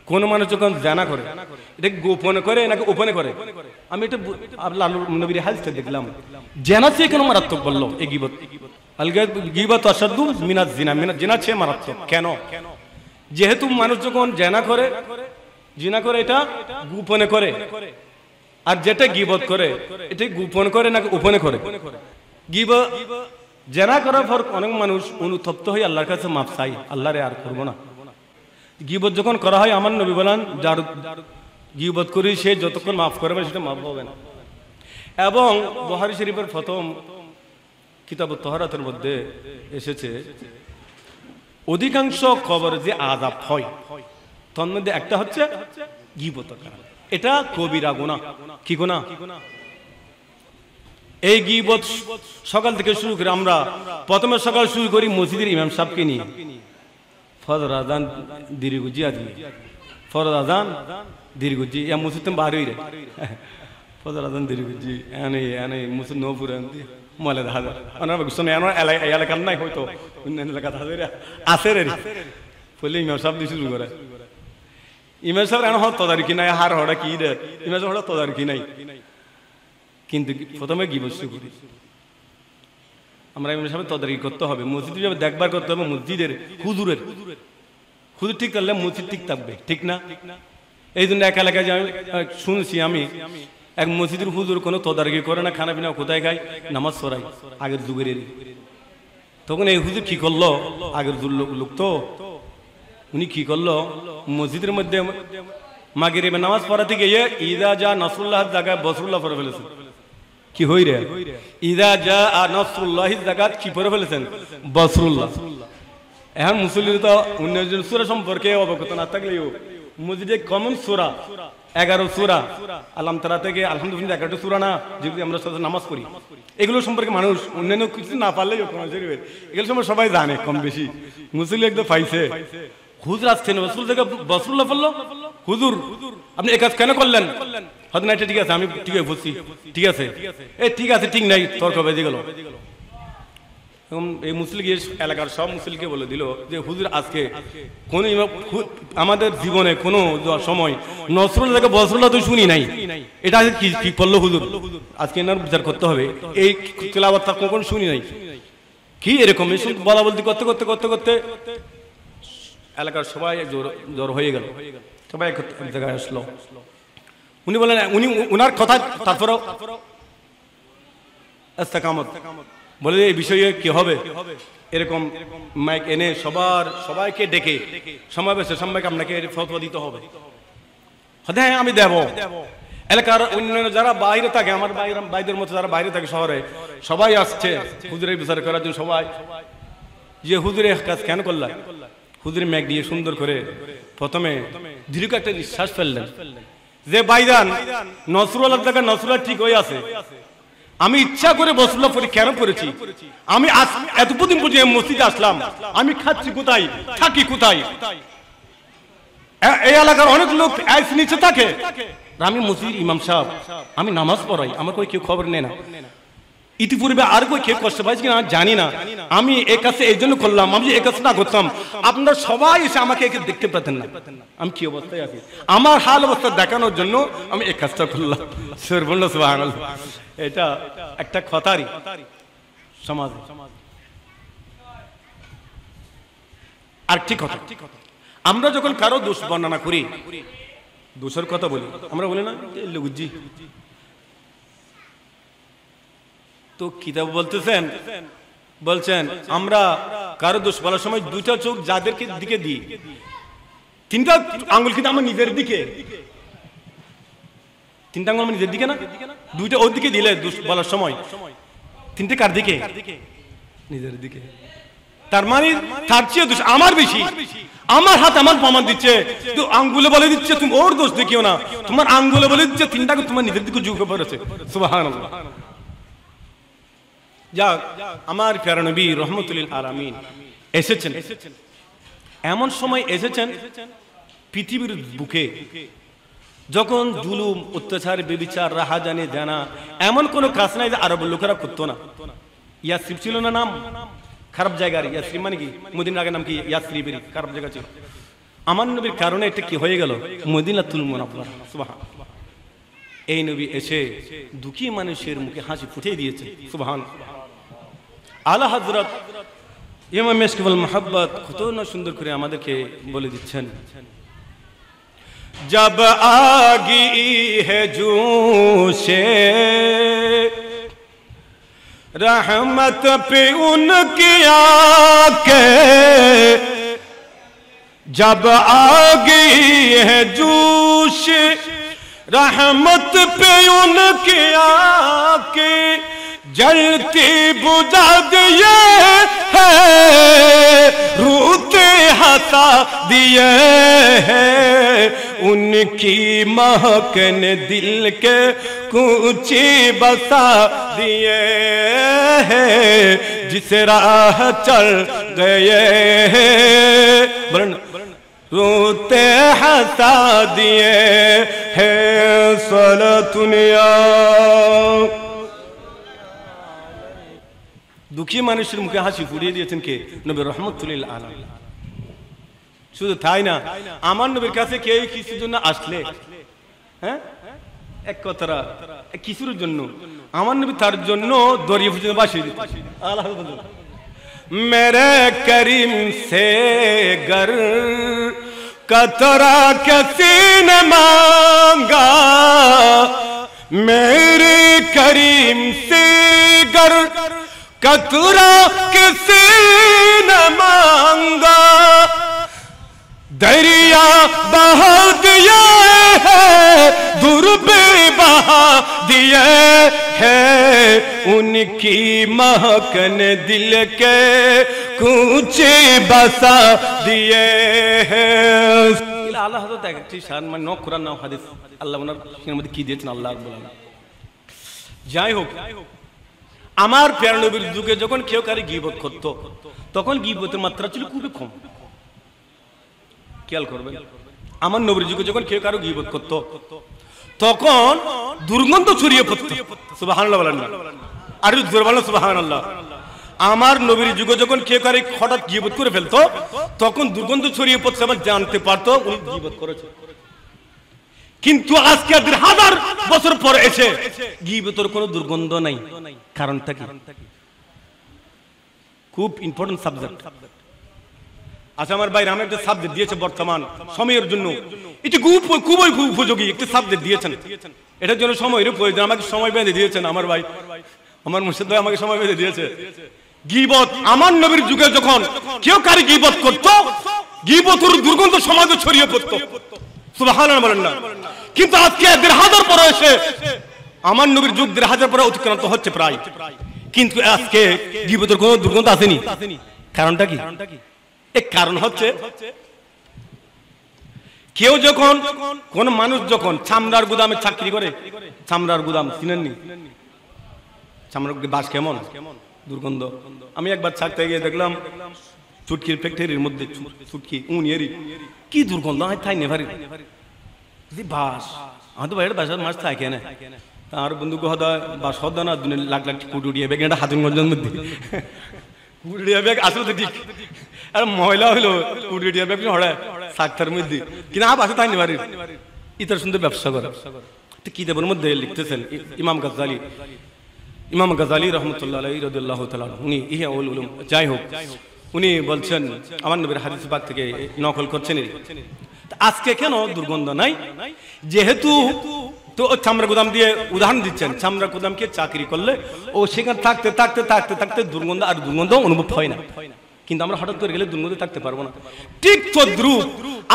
কোন মানুষ যখন জানা করে এটা গোপনে করে নাকি ওপেনে করে? আমি এটা আল্লাহ নবীর হাদিসে দেখলাম, জানা চেয়ে কেন মারাত্মক বললো এই গীবত? গীবত আসাদু মিনাজ জিনা, জিনা চেয়ে মারাত্মক কেন? যেহেতু মানুষ যখন জানা করে, জিনা করে এটা গোপনে করে, আর যেটা গীবত করে এটা গোপন করে নাকি ওপেনে করে? গীবত জানা করার পর অনেক মানুষ অনুতপ্ত হয়ে আল্লাহর কাছে মাফ চাই, আল্লাহরে আর করবো না। গীবত যখন করা হয়, আমার নবী বলেন যার গীবত করি সে যতক্ষণ মাফ করবে সেটা মাফ হবে না। এবং বুখারী শরীফের প্রথম কিতাব তাহারাতের মধ্যে এসেছে অধিকাংশ কবর যে আযাব হয় তার মধ্যে একটা হচ্ছে গীবত করা। এটা কবিরা গুনাহ। কি গুনাহ? এই গীবত সকাল থেকে শুরু করে আমরা প্রথমে সকাল শুরু করি মসজিদের ইমাম সাহেবকে নিয়ে, ফজর আজান দীর্ঘজি আজি, ফজর আজান দীর্ঘজি ইয়া মসজিদ তো বাড়ি রে, ফজর আজান দীর্ঘজি এনে এনে মসজিদ নো পুরান দি মলে হাজার আমরা শুনে আমরা এলাকার নাই হয়তো অন্যান্য এলাকা হাজার আছে রে বলে ইমাম সাহেব দিয়ে শুরু করে। ইমাম সাহেব এমন হতো তদারকি নাই, হার হড়া কি রে ইমাম সাহেব তদারকি নাই, কিন্তু প্রথমে গীবত শুরু করি আমরা। ইমাম সাহেব তদারকি করতে হবে, মসজিদে যাবে দেখবার করতে হবে, মসজিদের হুজুরের হুজুর ঠিক করলে মসজিদ ঠিক থাকবে, ঠিক না? এই জন্য এক এলাকায় শুনছি আমি এক মসজিদের হুজুর কোনো তদারকি করে না, খানা পিনা কোথায় খায়, নামাজ পড়ায় আগের যুগের। তখন এই হুজুর কি করলো, আগের লোক তো উনি কি করলো, মসজিদের মধ্যে মাগরিবের নামাজ পড়াতে গিয়ে ইদা যা নাসরুল্লাহ জায়গায় বসরুল্লাহ পড়ে ফেলেছেন। কি হই রে, ইদা যা নাসরুল্লাহ জায়গা কি পড়ে ফেলেছেন, বসরুল্লাহ। এখন মুসলিম তো অন্য সূরা সম্পর্কে অবগত না থাকলেও মসজিদে কমন সূরা 11 সূরা আলাম তারা থেকে আলহামদুলিল্লাহ 11টা সূরা না, যেগুলো আমরা সাথে নামাজ পড়ি, এগুলো সম্পর্কে মানুষ অন্যান্য কিছু না পারলেও এগুলো সম্পর্কে সবাই জানে কম বেশি। মুসলিম একদম পাইছে হুজুর আসছেন রাসূল থেকে বসরুল্লাহ বললো, হুজুর আপনি এই কাজ কেন করলেন? হয়তো না, এটা ঠিক আছে, আমি ঠিক আছে বুঝছি, ঠিক আছে, এই ঠিক আছে ঠিক নাই, তর্ক বেজে গেল। এই মুসলিম এলাকার সব মুসলিমকে বলে দিল যে হুজুর আজকে কোন আমাদের জীবনে কোনো সময় নসরুল্লাহ থেকে বসরুল্লাহ তো শুনি নাই, এটা কি করলো হুজুর, আজকে এনার বিচার করতে হবে, এই তেলাওয়াত কখন শুনি নাই। কি এরকম বলা বলতে করতে করতে করতে করতে এলাকার সবাই জোর হয়ে গেল, সবাই এক জায়গায় আসলো। উনি বলেন উনি উনার কথা তারপরেও ইস্তেকামত বলে এই বিষয়ে কি হবে, এরকম মাইক এনে সবাইকে ডেকে সমাবেশে সবাইকে আপনাকে ফতোয়া দিতে হবে। হ্যাঁ আমি দেব। এলাকার অন্যান্য যারা বাইরে থাকে, আমার বাইরের মতো যারা বাইরে থাকে শহরে, সবাই আসছে হুজুরের বিচার করার জন্য। সবাই যে হুজুরের কাজ কেন করলেন, হুজুরের মেঘ দিয়ে সুন্দর করে প্রথমে দীর্ঘ একটা নিঃশ্বাস ফেললেন যে ভাইজান নসরুল্লাহ থেকে নসরুল্লাহ ঠিক হয়ে আছে, আমি ইচ্ছা করে বসরুল্লাহ পড়ি কেন পড়েছি, আমি এতদিন পর্যন্ত মসজিদে আসলাম, আমি খাচ্ছি কোথায়, থাকি কোথায়, এই এলাকার অনেক লোক আইস নিচে থাকে, আমি মসজিদ ইমাম সাহেব, আমি নামাজ পড়াই, আমার কই কেউ খবর নেয় না, ইতিপূর্বে আর কই কেউ কষ্ট পাইছে কিনা জানি না, আমি এই কাজটা এই জন্য করলাম, আমি এই কাজটা না করতাম আপনারা সবাই এসে আমাকে একে দেখতে পেতেন না, আমি কি অবস্থায় আছি, আমার হাল অবস্থা দেখানোর জন্য আমি এই কাজটা করলাম। সুবহানাল্লাহ। এটা একটা খতারি সমাজ। আর ঠিক কথা, আমরা যখন কারো দোষ বর্ণনা করি, দোষের কথা বলি, আমরা বলি না লুগুজি, তো কিতাব বলছেন আমরা কারো দোষ বলার সময় দুইটা চোখ যাদেরকে দিকে দিই, তিনটা আঙ্গুল কিন্তু আমার নিজের দিকে, তিনটা আঙ্গুল আমার নিজের দিকে না, দুইটা ওর দিকে দিলে দোষ বলার সময় তিনটে কার দিকে, নিজের দিকে। তার মানে তার চেয়ে দোষ আমার বেশি, আমার হাত আমার প্রমাণ দিচ্ছে, তো আঙ্গুলে বলে দিচ্ছে তুমি ওর দোষ দেখিও না, তোমার আঙ্গুলে বলে দিচ্ছে তিনটা তোমার নিজের দিকে ঝুঁকে পড়েছে। সুবহানাল্লাহ। যাক, আমার প্যারা নবী রহমতুল আলামিন এসেছেন, এমন সময় এসেছেন পৃথিবীর বুকে যখন জুলুম, অত্যাচার, বেবিচার, রাহাজানি, জানা এমন কোন কাজ নাই যে আরব লোকেরা করতো না। ইয়াসরিব ছিল না নাম, খারাপ জায়গার, ইয়াসরিব মানে কি মদিনার আগে নাম কি ইয়াসরিবেরই খারাপ জায়গা ছিল। আমার নবীর কারণে এটা কি হয়ে গেল? মদিনাতুল মুনাওয়ারা। সুবহানাল্লাহ। এই নবী এসে দুঃখী মানুষের মুখে হাসি ফুটিয়ে দিয়েছে। সুবহানাল্লাহ। আলা হযরত ইমাম মিশকাতুল মুহাব্বত কত না সুন্দর করে আমাদেরকে বলে দিচ্ছেন, जब आगी है जूशे रहमत पे उनकी आके, जब आगी है जूश रहमत पे उनकी आके, जलती बुझा दिए है रूते हंसा दिए है, उनकी महक ने दिल के कूचे बसा दिए हैं, जिस राह चल गए रोते हंसा दिए हैं, सलातुनिया। দুঃখী মানুষের মুখে হাসি ফুটিয়ে দিয়েছেন কে? নবী রাহমাতুল লিল আলামিন। শুধু তাই না, আমার নবীর কাছে কেউ কিছুর জন্য আসলে, হ্যাঁ, এক কথাটা কিছুর জন্য আমার নবী তার জন্য দরিয়া পর্যন্ত বাসিয়ে দিত। আলহামদুলিল্লাহ। মেরে করিম সে গর কতরা কিসি নে মাंगा, मेरे करीम से गर कतरा किसी न मांगा, दरिया बहा दिया है दूर पे बहा दिया है, उनकी महक ने दिल के कूचे बसा दिए हैं। আল্লাহ হযরত একটি সম্মান ন কুরআন না হাদিস আল্লাহ ওনার মধ্যে কি দিয়েছেন আল্লাহ রাব্বুল আলামিন। যাই হোক, আমার প্রিয় নবীর যুগে যখন কেউ কারি গীবত করত তখন গীবতের মাত্রা ছিল খুবই কম। খেয়াল করবেন, আমার নবীর যুগে যখন কেউ কারো গীবত করত তখন দুর্গন্ধ ছড়িয়ে পড়ত। সুবহানাল্লাহ বলেন না? আর জোরে বলেন সুবহানাল্লাহ। আমার নবীর যুগে যখন কেউ কারি হঠাৎ গীবত করে ফেলতো তখন দুর্গন্ধ ছড়িয়ে পড়ছে, আবার জানতে পারতো উনি গীবত করেছে। কিন্তু আজকে 1000 বছর পরে এসে গীবতের কোনো দুর্গন্ধ নাই। কারণটা কি? খুব ইম্পর্টেন্ট সাবজেক্ট। আচ্ছা, আমার ভাই রাম একটা সাবজেক্ট দিয়েছে বর্তমান সময়ের জন্য, এটি খুবই উপযোগী একটি সাবজেক্ট দিয়েছেন। এটার জন্য সময়ের প্রয়োজন, আমাকে সময় বেঁধে দিয়েছেন আমার ভাই, আমার মুর্শিদ ভাই আমাকে সময় বেঁধে দিয়েছে। গীবত আমার নবীর যুগে যখন কেউ কারি গীবত করত, গীবতের দুর্গন্ধ সমাজে ছড়িয়ে পড়ত। সুবহানাল্লাহ বলেন না? কিন্তু আজকে 1000 পরে এসে আমার নবীর যুগ 1000 পরে অতিক্রান্ত হচ্ছে প্রায়, কিন্তু আজকে গীবতের কোনো দুর্গন্ধ আসেনি। কারণটা কি? এক কারণ হচ্ছে কেউ যখন, কোন মানুষ যখন চামড়ার গুদামে চাকরি করে, চামড়ার গুদাম চিনেননি? চামড়ার বাস কেমন দুর্গন্ধ। আমি একবার থাকতে গিয়ে দেখলাম চুটকির ফ্যাক্টরির মধ্যে চুটকি উনিয়েরি কি দুর্গন্ধ হয়, তাই নেভারি বাস আমাদের বাইরে বাসার মাছ থাকে না। তার বন্ধু হদা বাস হদা না লাখ লাখ কোটি উড়িয়ে ব্যাগ, এটা হাজুরগঞ্জের মধ্যে কুড়িয়া ব্যাগ আসলে ঠিক, আর ময়লা হইলো কুড়িয়া ব্যাগ হড়ায় সাক্তার মধ্যে, কিন্তু আপ আসে তাই নেভারি ইতার সুন্দর ব্যবসা করে। কিতাবের মধ্যে লিখতেছেন ইমাম গাজালি রহমতুল্লাহ আলাইহি রাদিয়াল্লাহু তাআলা, উনি ইহয়া উল উলুম, যাই হোক, উনি বলছেন আমার নবীর হাদিস পাক থেকে নকল করছেন। আজকে কেন দুর্গন্ধ নাই? যেহেতু তো চামড়া গুদাম দিয়ে উদাহরণ দিচ্ছেন, চামড়া গুদামকে চাকরি করলে ও সেখানে থাকতে থাকতে থাকতে থাকতে দুর্গন্ধ আর দুর্গন্ধ অনুভব হয় না। কিন্তু আমরা হঠাৎ করে গেলে দুর্গন্ধ থাকতে পারবো না। ঠিক তদ্রূপ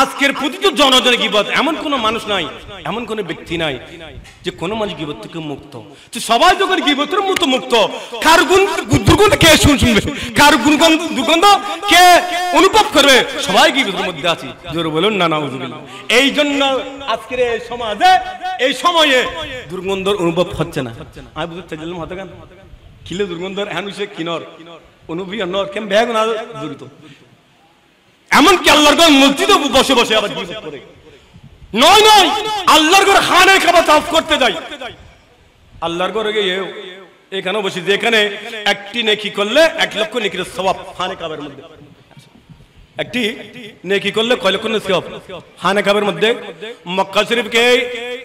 আজকের প্রতিটি জনজনে গীবত, এমন কোনো মানুষ নাই, এমন কোনো ব্যক্তি নাই যে কোনো মানুষ গীবত থেকে মুক্ত। সবাই যখন গীবতের মতো মুক্ত, কার দুর্গন্ধ কে শুনবে, কার দুর্গন্ধ কে অনুভব করবে? সবাই গীবতের মধ্যে আছে। জোরে বলুন না নাউযুবিল্লাহ। এই জন্য আজকের এই সমাজে, এই সময়ে দুর্গন্ধর অনুভব হচ্ছে না। আমি বুঝতে চাইলাম হতে গান কিলে দুর্গন্ধর এখন কিনর অনুভূতি কেম ব্যাগ না জড়িত, এমনকি আল্লাহর ঘর মসজিদে বসে বসে আবার গীবত করে। নয় নয়, আল্লাহর ঘর খানে খাবার তাওয়াফ করতে যাই, আল্লাহর ঘরে গিয়ে এখানে বসে, যেখানে একটি নেকি করলে 1 লক্ষ নেকির সওয়াব খানে কাবার মধ্যে। একটি নেকি করলে কয় লক্ষ সওয়াব। খানা কাবার মধ্যে মক্কা শরীফকে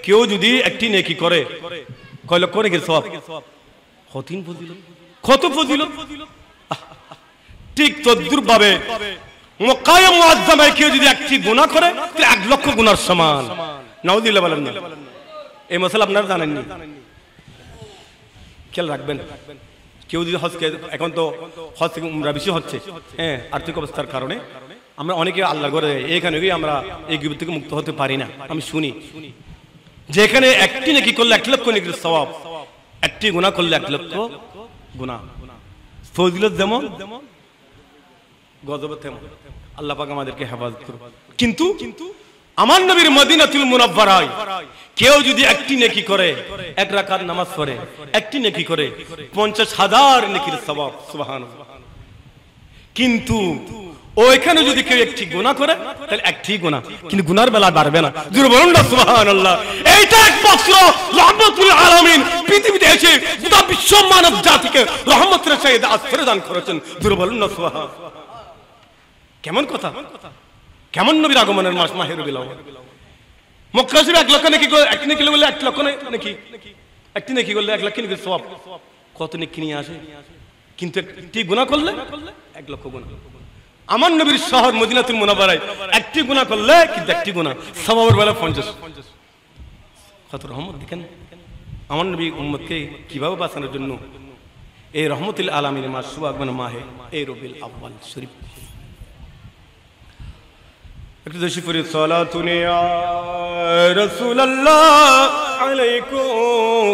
কেউ যদি একটি নেকি করে কয় লক্ষ নেকির সওয়াব, কত ফজিলত। ঠিক তদ্রুপ ভাবে মক্কায়ে মুআজ্জামায় কেউ যদি একটি গুনাহ করে তাহলে 1 লক্ষ গুনার সমান। নাউযুবিল্লাহ বলেন না। এই মশলা আপনারা জানেননি, খেয়াল রাখবেন। কেউ যদি হজকে, এখন তো হজ থেকে উমরা বেশি হচ্ছে, হ্যাঁ, আর্থিক অবস্থার কারণে আমরা অনেকে আল্লাহ করে এখানে গিয়ে আমরা এই গীবত থেকে মুক্ত হতে পারি না। আমি শুনি যেখানে একটি নেকি করলে 1 লক্ষ নেকির সওয়াব, একটি গুনাহ করলে 1 লক্ষ গুনাহ। ফজিলত যেমন গজব তেমন। আল্লাহ পাক আমাদেরকে হেফাজত করুন। কিন্তু আমার নবীর মদিনাতুল মুনাওয়ারায় কেউ যদি একটি নেকি করে, 1 রাকাত নামাজ পড়ে, একটি নেকি করে 50,000 নেকির সওয়াব। সুবহানাল্লাহ। কিন্তু ওইখানে যদি কেউ একটি গুনাহ করে তাহলে একটি গুনাহ, কিন্তু গুনার বেলা বাড়বে না। জোরে বলুন না সুবহানাল্লাহ। এইটা একমাত্র রহমতুল আলামিন পৃথিবীতে এসে গোটা বিশ্ব মানব জাতিকে রহমতের সাথে আশ্রয় দান করেছেন। জোরে বলুন না সুবহানাল্লাহ। কেমন কথা, কেমন নবীর আগমনের মাস মাহে রবিউল আউয়াল। মক্কা শরীফে 1 লক্ষ নেকি করে, একটি নেকি করলে 1 লক্ষ নেকি, একটি নেকি করলে 1 লক্ষ নেকির সওয়াব। কত নেকি নিয়ে আসে, কিন্তু একটি গুনাহ করলে 1 লক্ষ গুনাহ। আমার নবীর শহর মদিনাতুল মুনাওয়ারায় একটি গুনাহ করলে কিন্তু একটি গুনাহ সওয়াবের বেলা 50। কত রহমত দেখেন। আমার নবী উম্মতকে কিভাবে বাঁচানোর জন্য এই রহমতুল আলামিনের মাস সুবহান মাহে এই রবিউল আউয়াল শরীফ। একটু বেশি করে সালাতুন ইয়া রাসূলুল্লাহ আলাইকুম।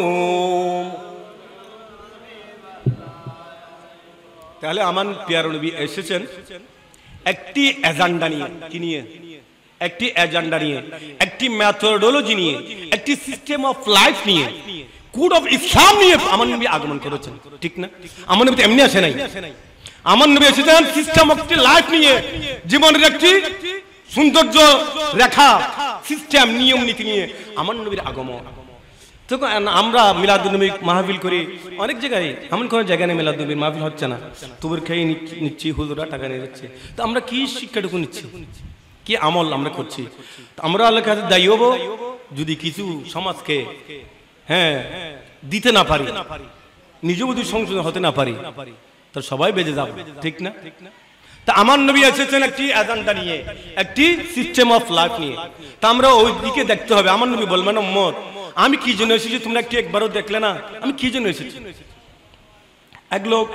তাহলে আমার প্রিয় নবী এসেছেন একটি এজেন্ডা নিয়ে, কি নিয়ে? একটি এজেন্ডা নিয়ে, একটি মেথডোলজি নিয়ে, একটি সিস্টেম অফ লাইফ নিয়ে, কোড অফ ইসলাম নিয়ে আমার নবী আগমন করেছেন, ঠিক না? আমার নবী তো এমনি আসে নাই। আমার নবী এসেছেন সিস্টেম অফ লাইফ নিয়ে, জীবনের একটি সৌন্দর্য রেখা, সিস্টেম, নিয়ম নীতি নিয়ে আমার নবীর আগমন। তো আমরা মিলাদুন্নবী মাহফিল করি অনেক জায়গায়, এমন কোনো জায়গায় নেই মিলাদুন্নবীর মাহফিল হচ্ছে না। তুবুর খেয়ে নিচ্ছি, হুজুরা টাকা নিয়ে যাচ্ছে। তো আমরা কি শিক্ষাটুকু নিচ্ছি, কি আমল আমরা করছি? আমরা আল্লাহর কাছে দায়ী হব যদি কিছু সমাজকে, হ্যাঁ, দিতে না পারি, নিজেও যদি সংশোধন হতে না পারি, তো সবাই বেঁচে যাবে, ঠিক না? তা আমার নবী এসেছেন একটি এজেন্ডা নিয়ে, একটি সিস্টেম অফ লাইফ নিয়ে। তা আমরা ওই দিকে দেখতে হবে। আমার নবী বলবেন উম্মত আমি কি জন্য এসেছি তোমরা একটু একবারও দেখলে না, আমি কি জন্য এসেছি। এক লোক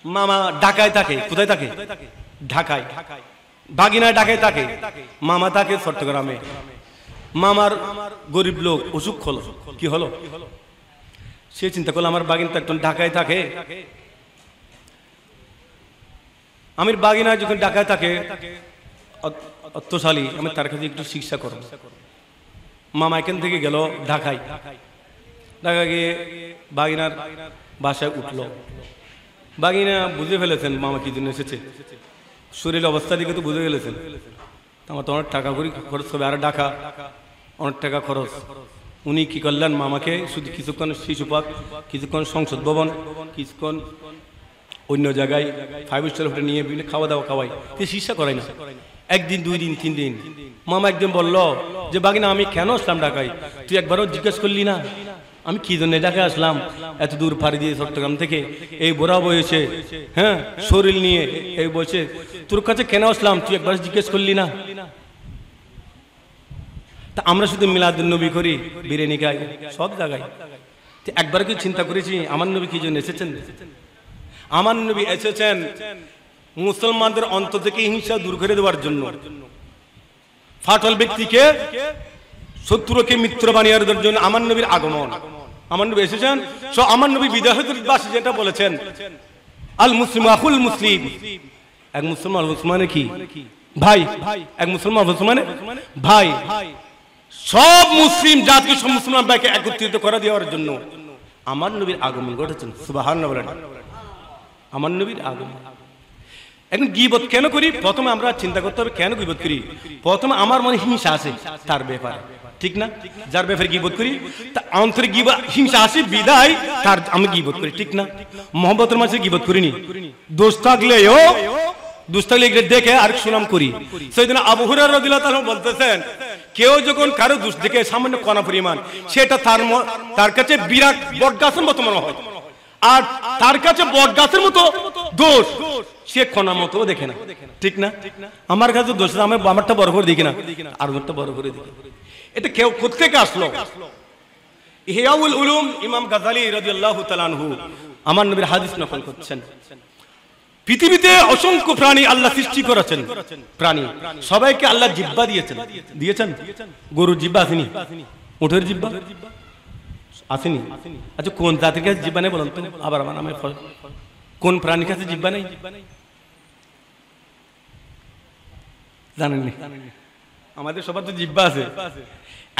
মামা ঢাকায় থাকে, কোথায় থাকে? ঢাকায়। বাগিনায় ঢাকায় থাকে, মামা থাকে চট্টগ্রামে। মামার গরিব লোক, অসুখ হলো, কি হলো? সে চিন্তা করলো আমার বাগিন তো একজন ঢাকায় থাকে, আমি বাগিনায় যখন ঢাকায় থাকে অর্থশালী, আমি তার কাছে একটু চিকিৎসা করব। মামা এখান থেকে গেল ঢাকায়, ঢাকা গিয়ে বাগিনার বাসায় উঠলো। বাগিনা বুঝে ফেলেছেন মামা কি জন্য এসেছে, শরীর অবস্থা দিকে তো বুঝে ফেলেছেন। আমার তো অনেক টাকা করি খরচ হবে, আর ঢাকা অনেক টাকা খরচ। উনি কি করলেন, মামাকে শুধু কিছুক্ষণ শিশুপাত, কিছুক্ষণ সংসদ ভবন, কিছুক্ষণ অন্য জায়গায় 5 স্টার হোটেল নিয়ে বিভিন্ন খাওয়া দাওয়া খাওয়াই, চিকিৎসা করাই না। 1 দিন 2 দিন 3 দিন। মামা একদিন বলল যে বাগিনা আমি কেন আসলাম ঢাকায়, তুই একবারও জিজ্ঞেস করলি না আমি কি জন্য ঢাকায় আসলাম, এত দূর পাড়ি দিয়ে চট্টগ্রাম থেকে এই বুড়া বয়সে, হ্যাঁ, শরীর নিয়ে এই বয়সে তোর কাছে কেন আসলাম, তুই একবার জিজ্ঞেস করলি না? তা আমরা শুধু মিলাদুন্নবী করি, বিরিয়ানি খাই সব জায়গায়, একবার কি চিন্তা করেছি আমার নবী কি জন্য এসেছেন? আমার নবী এসেছেন মুসলমানদের অন্তর থেকে হিংসা দূর করে দেওয়ার জন্য, ফাটল ব্যক্তিকে, শত্রুকে মিত্র বানিয়ে দেওয়ার জন্য আমার নবীর আগমন। আমার নবী এসেছেন। আমার নবী বিদায়তের বাসী যেটা বলেছেন, আল মুসলিম আখুল মুসলিম, এক মুসলমান মুসলমানের কি ভাই, এক মুসলমান মুসলমানের ভাই। সব মুসলিম জাতিকে, সব মুসলমান ভাইকে একত্রিত করে দেওয়ার জন্য আমার নবীর আগমন ঘটেছেন। সুবহানাল্লাহ বলেন, আমার নবীর আগমন। এখন গীবত কেন করি? প্রথমে আমরা চিন্তা করতে হবে কেন গীবত করি। প্রথমে আমার মনে হিংসা আছে তার ব্যাপারে, ঠিক না? যার ব্যাপারে গীবত করি তার অন্তরে হিংসা আসে, বিদায় তার আমি গীবত করি, ঠিক না? মহব্বতের মাঝে গীবত করিনি। দোষ থাকলেও দুষ্ট থাকলে দেখে আর সুনাম করি। সেদিন আবু হুরায়রা রাদিয়াল্লাহু তাআলা বলতেছেন, কেউ যখন কারো দোষ দেখে সামান্য কণা পরিমাণ, সেটা তার কাছে বিরাট বটগাছের মতো মনে হয়, আর তার কাছে বটগাছের মতো দোষ সে কণা মতো দেখে না, ঠিক না? আমার কাছে দোষ আমি আমারটা বড় করে দেখি না, আর আমারটা বড় করে দেখি। এটা কেউ কোত্থেকে আসলো? ইহয়াউল উলুম ইমাম গাযালি রাদিয়াল্লাহু তাআলা আনহু আমার নবীর হাদিস নকল করছেন। পৃথিবীতে অসংখ্য প্রাণী আল্লাহ সৃষ্টি করেছেন। প্রাণী সবাইকে আল্লাহ জিহ্বা দিয়েছেন, দিয়েছেন। গরুর জিহ্বা আসেনি? উটের জিহ্বা আসেনি? আচ্ছা, কোন জাতির কাছে জিহ্বা নেই বলুন তো? আবার আমার নামে কোন প্রাণীর কাছে জিহ্বা নেই জানেননি? আমাদের সবার তো জিহ্বা আছে।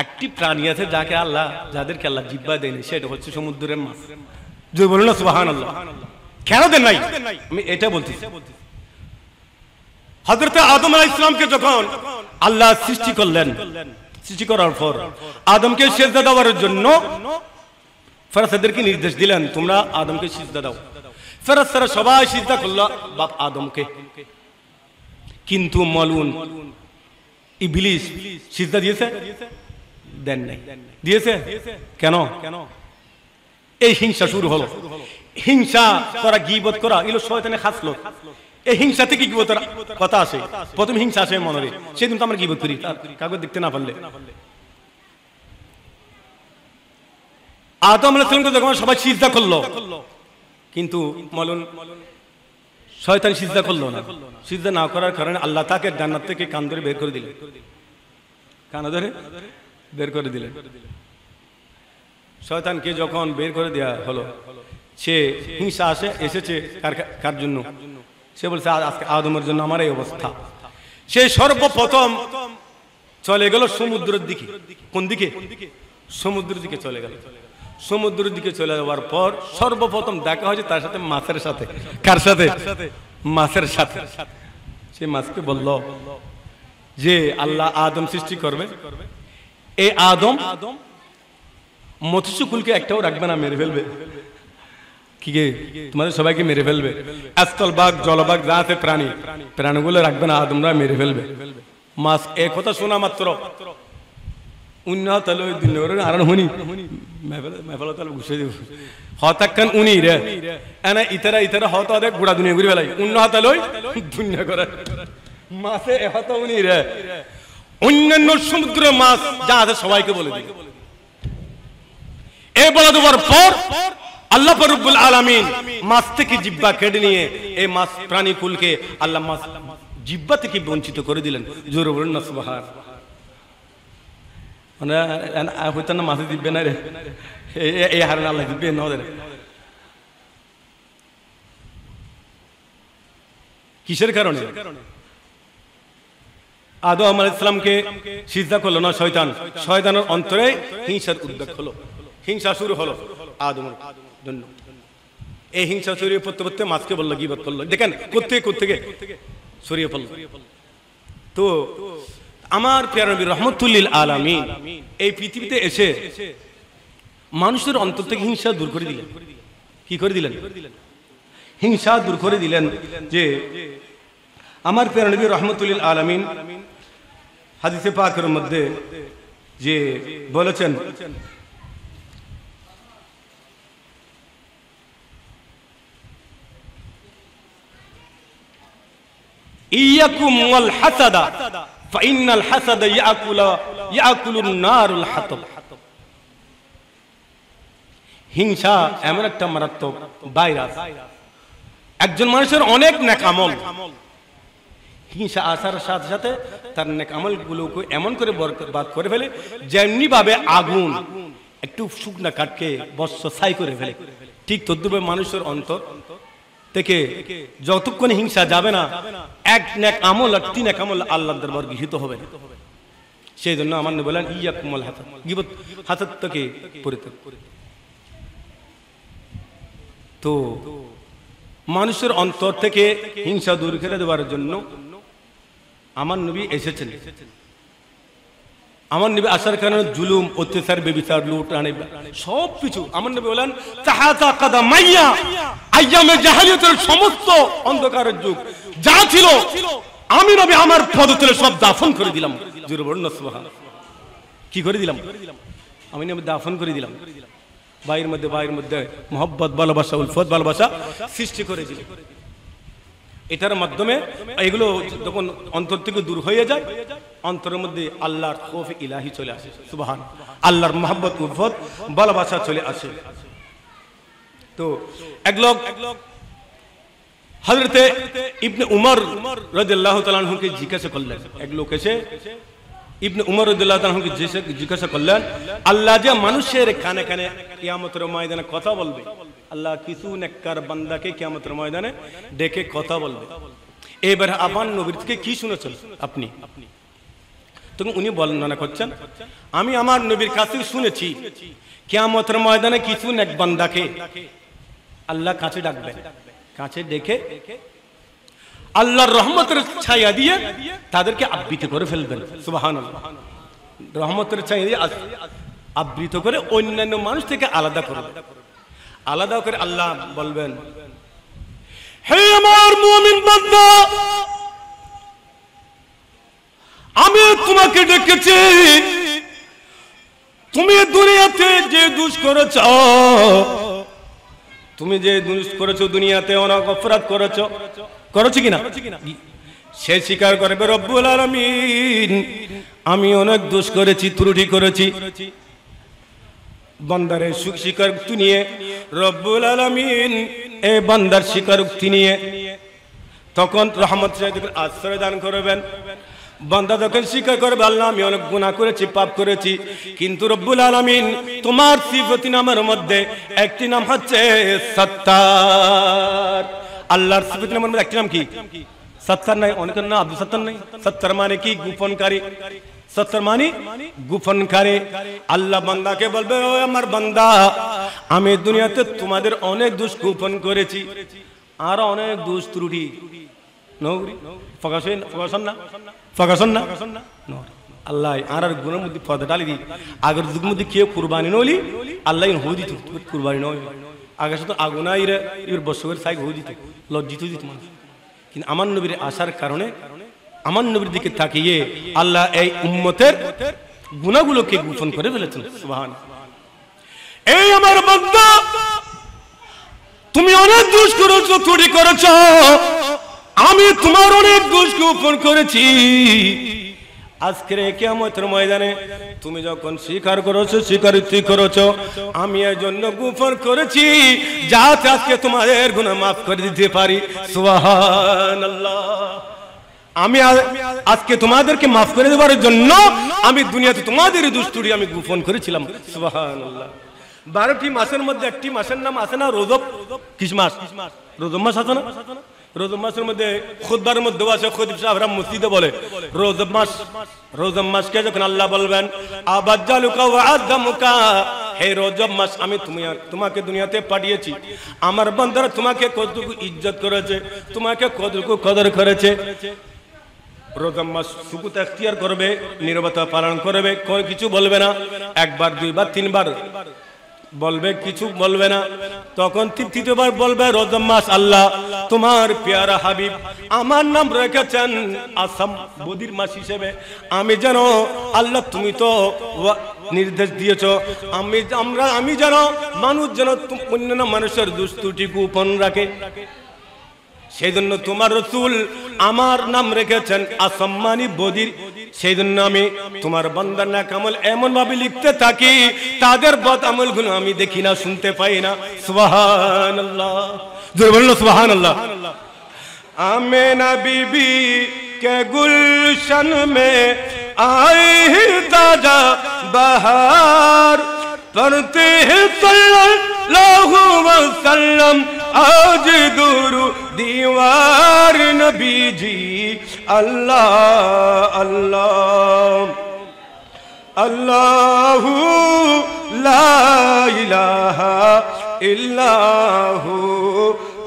একটি প্রাণী আছে যাকে আল্লাহ, যাদেরকে আল্লাহ জিহ্বা দেয়নি, সেটা হচ্ছে সমুদ্রের মাছ। যদি বলুন না সুবহানাল্লাহ। কেন দেন নাই? আমি এটা বলছি। হযরত আদম আলাইহিস সালামকে যখন আল্লাহ সৃষ্টি করলেন, সৃষ্টি করার পর আদমকে সিজদা দেওয়ার জন্য ফেরেশতাদেরকে নির্দেশ দিলেন, তোমরা আদমকে সিজদা দাও। ফেরেশতারা সবাই সিজদা করলো বাপ আদমকে, কিন্তু মালউন ইবলিস সিজদা দিয়েছে? দেন নাই। দিয়েছে কেন? এই হিংসা শুরু হলো। হিংসা করা, গীবত করা, এগুলো শয়তানের খাস লোক। এই হিংসা থেকে গীবতের কথা আসে। প্রথম হিংসা আসে মনে, সেদিন তো আমরা গীবত করি কাগজ দেখতে না পারলে। আদম আলাইহিস সালামকে যখন সবাই সিজদা করলো, কিন্তু মালউন শয়তান সিজদা করলো না। সিজদা না করার কারণে আল্লাহ তাকে জান্নাত থেকে কান ধরে বের করে দিলেন। কান ধরে বের করে দিলেন। শয়তানকে যখন বের করে দেওয়া হলো, সে হিংসা এসেছে কার জন্য? সে বলছে আজকে আদমের জন্য আমার এই অবস্থা। সে সর্বপ্রথম চলে গেল সমুদ্রের দিকে। কোন দিকে? সমুদ্রের দিকে চলে গেল। সমুদ্রের দিকে চলে যাওয়ার পর সর্বপ্রথম দেখা হয়েছে তার সাথে মাছের সাথে। কার সাথে? মাছের সাথে। সে মাছকে বলল যে আল্লাহ আদম সৃষ্টি করবে, এই আদম মৎস্যকুলকে একটাও রাখবে না, মেরে ফেলবে। কি গে, তোমাদের সবাইকে মেরে ফেলবে। স্থলবাগ, জলবাগ যা আছে প্রাণী, প্রাণীগুলো রাখবে না, আদমরা মেরে ফেলবে। মাছ এ কথা শোনা মাত্র গোড়া দুনিয়া ঘুরে ফেলাই মাছে অন্যান্য সমুদ্রের মাছ যা আছে সবাইকে বলে দিই। এ বলে দেওয়ার পর আল্লাহ রব্বুল আলামিন মাছ থেকে জিহ্বা কেটে নিয়ে এই মাছ প্রাণী কুলকে আল্লাহ মাছ জিহ্বা থেকে বঞ্চিত করে দিলেন। জোরে বলুন না সুবহান। মানে হইতো না মাছে জিহ্বা না রে, এই হারে আল্লাহ জিহ্বা না ওদের। কিসের কারণে? আদম আলাইহিস সালামকে সিজদা করলো না শয়তান। শয়তানের অন্তরে হিংসার উদ্রেক হলো, হিংসা শুরু হলো আদমের জন্য। এই হিংসা ছড়িয়ে পড়তে পড়তে মাছকে বললো, গীবত করলো। দেখেন কোত্থেকে ছড়িয়ে পড়লো। তো আমার প্রিয় নবী রাহমাতুল্লিল আলামিন এই পৃথিবীতে এসে মানুষের অন্তর থেকে হিংসা দূর করে দিলেন। কি করে দিলেন? হিংসা দূর করে দিলেন। যে আমার প্রিয় নবী রাহমাতুল্লিল আলামিন হাদিসে পাকের মধ্যে যে বলেছেন, ইয়াকুম ওয়াল হাসাদা ফাইনাল হাসাদা ইয়াকুলুন নারুল হাতব। হিংসা এমন একটা মারাত্মক ভাইরাস, একজন মানুষের অনেক নেক আমল, হিংসা আসার সাথে সাথে তার নেক আমলগুলোকে এমন করে বরবাদ করে ফেলে, যেমনি ভাবে আগুন একটু শুকনা কাঠকে বর্ষ ছাই করে ফেলে, ঠিক তদ্রূপে মানুষের অন্তর থেকে যতক্ষণ হিংসা যাবে না, এক নেক আমল আর তিন নেক আমল আল্লাহর দরবার গৃহীত হবে। সেই জন্য আমার নবী বলেন ইয়াকুমুল হাসাদ, গীবত হাসাদ থেকে পরিত্যাগ করে। তো মানুষের অন্তর থেকে হিংসা দূর করে দেওয়ার জন্য আমার নবী এসেছেন। আমার নবী আসার কারণে জুলুম, অত্যাচার, বেবিচার, লুটানে সব কিছু আমার নবী বলেন তাহাতা কাদামাইয়া আইয়ামে জাহেলিয়াতের সমস্ত অন্ধকারের যুগ যা ছিল আমি নবী আমার পদতলে সব দাফন করে দিলাম। জোরে বলুন না সুবহানাল্লাহ। কি করে দিলাম? আমি নবী দাফন করে দিলাম। ভাইয়ের মধ্যে মহব্বত, ভালোবাসা, উলফত, ভালোবাসা সৃষ্টি করে দিলাম। এটার মাধ্যমে এগুলো যখন অন্তর থেকে দূর হয়ে যায়, অন্তরের মধ্যে আল্লাহর খৌফ ইলাহি চলে আসে। সুবহান, আল্লাহর মহব্বত, উলফত, ভালোবাসা চলে আসে। তো এক লোক হযরতে ইবনে উমর রাদিয়াল্লাহু তাআলা আনহুকে জিজ্ঞাসা করলেন। এক লোক এসে ইবনে উমর রাদিয়াল্লাহু তাআলা আনহুকে জিজ্ঞাসা করলেন, আল্লাহ যে মানুষের কানে কানে কিয়ামতের ময়দানে কথা বলবে, আল্লাহ কিছু নেককার বান্দাকে কিয়ামতের ময়দানে ডেকে কথা বলবে, এবার আমার নবীর থেকে কি শুনেছেন আপনি? তখন উনি বর্ণনা করছেন, আমি আমার নবীর কাছে শুনেছি কিয়ামতের ময়দানে কিছু নেক বান্দাকে আল্লাহ কাছে ডাকবেন, কাছে ডেকে আল্লাহর রহমতের ছায়া দিয়ে তাদেরকে আবৃত করে ফেলবেন। সুবহানাল্লাহ। রহমতের ছায়া দিয়ে আবৃত করে অন্যান্য মানুষ থেকে আলাদা করবেন। আলাদা করে আল্লাহ বলবেন, হে আমার মুমিন বান্দা, আমি তোমাকে ডেকেছি, তুমি দুনিয়াতে যে দোষ করেছ, তুমি যে দোষ করেছো দুনিয়াতে, অনেক অপরাধ করেছো কিনা, সে স্বীকার করবে রব্বুল আলামিন আমি অনেক দোষ করেছি, ত্রুটি করেছি। বান্দারের স্বীকারোক্তি নিয়ে রব্বুল আলামিন এই বান্দার স্বীকারোক্তি নিয়ে তখন রহমত আশ্রয় দান করবেন। বান্দা যখন স্বীকার করবে আল্লাহ আমি অনেক গুনাহ করেছি, পাপ করেছি, কিন্তু রব্বুল আলামিন তোমার সিফাতি নামের মধ্যে একটি নাম হচ্ছে সত্তার। আল্লাহর সিফাতি নামের মধ্যে একটি নাম কি? সত্তার। নাই অনেকের নাম আব্দুল সত্তার নাই। সত্তার মানে কি? গোপনকারী। সত্তার মানে গোপনকারী। আল্লাহ বান্দাকে বলবে, ও আমার বান্দা, আমি দুনিয়াতে তোমাদের অনেক দোষ গোপন করেছি, আর অনেক দোষ ত্রুটি আল্লাহ আর গুণের মধ্যে পদে ডালি দি। আগের যুগের মধ্যে কেউ কুরবানি নইলি আল্লাহ হয়ে দিত, কুরবানি নয় আগে সাথে আগুনাই রে এবার বছরের সাইড হয়ে দিত, লজ্জিত দিত মানুষ। কিন্তু আমার নবীর আসার কারণে, আমার নবীর দিকে তাকিয়ে আল্লাহ এই উম্মতের গুনাহগুলোকে গোপন করে ফেলেছেন। সুবহান। এই আমার বান্দা, তুমি অনেক দোষ করেছো, ত্রুটি করেছো, আমি তোমার অনেক দোষ গোপন করেছি। আজকের কিয়ামতের ময়দানে তুমি যখন স্বীকার করেছো, স্বীকারোক্তি করেছো, আমি এর জন্য গোপন করেছি যাতে আজকে তোমাদের গুনাহ মাফ করে দিতে পারি। সুবহানাল্লাহ। আমি আজকে তোমাদেরকে মাফ করে দেওয়ার জন্য আমি দুনিয়াতে তোমাদের দুষ্টুরি আমি গোপন করেছিলাম। সুবহানাল্লাহ। 12টি মাসের মধ্যে একটি মাসের নাম আছে না রজব? কিস মাস? রজব মাস আছে না? রজব মাসের মধ্যে খুতবার মধ্যে আছে, খতিব সাহেবরা মসজিদে বলে রজব মাস। রজব মাসকে যখন আল্লাহ বলবেন আবাজ্জালুকা ওয়া আযযামুকা, হে রজব মাস, আমি তোমাকে দুনিয়াতে পাঠিয়েছি, আমার বান্দারা তোমাকে কতটুকু ইজ্জত করেছে, তোমাকে কতটুকু কদর করেছে। রজব মাস সুকুত এখতিয়ার করবে, নীরবতা পালন করবে, কিছু বলবে না, একবার, দুইবার, তিনবার বলবে, কিছু বলবে না। তখন তৃতীয়বার বলবে রজব মাস আল্লাহ তোমার পেয়ারা হাবিব আমার নাম রেখেছেন আসাম বদির মাস হিসেবে, আমি যেন আল্লাহ তুমি তো নির্দেশ দিয়েছ আমি যেন মানুষ যেন অন্যান্য মানুষের দুষ্টুটি গোপন রাখে, সেই জন্য তোমার রাসূল আমার নাম রেখেছেন আসাম্মানি বদির। সেই জন্য আমি তোমার বান্দার নেক আমল এমন ভাবে লিখতে থাকি তাদের বদ আমলগুলো আমি দেখি না, শুনতে পাই না। সুবহানাল্লাহ। জোরে বলুন সুবহানাল্লাহ। आमेना बीबी के गुलशन में आई ताजा बहार, पढ़ते हैं सल्लल्लाहु अलैहि वसल्लम आज दुरू दीवार नबी जी। अल्लाह अल्लाह अल्लाहु ला इलाहा इल्लाहु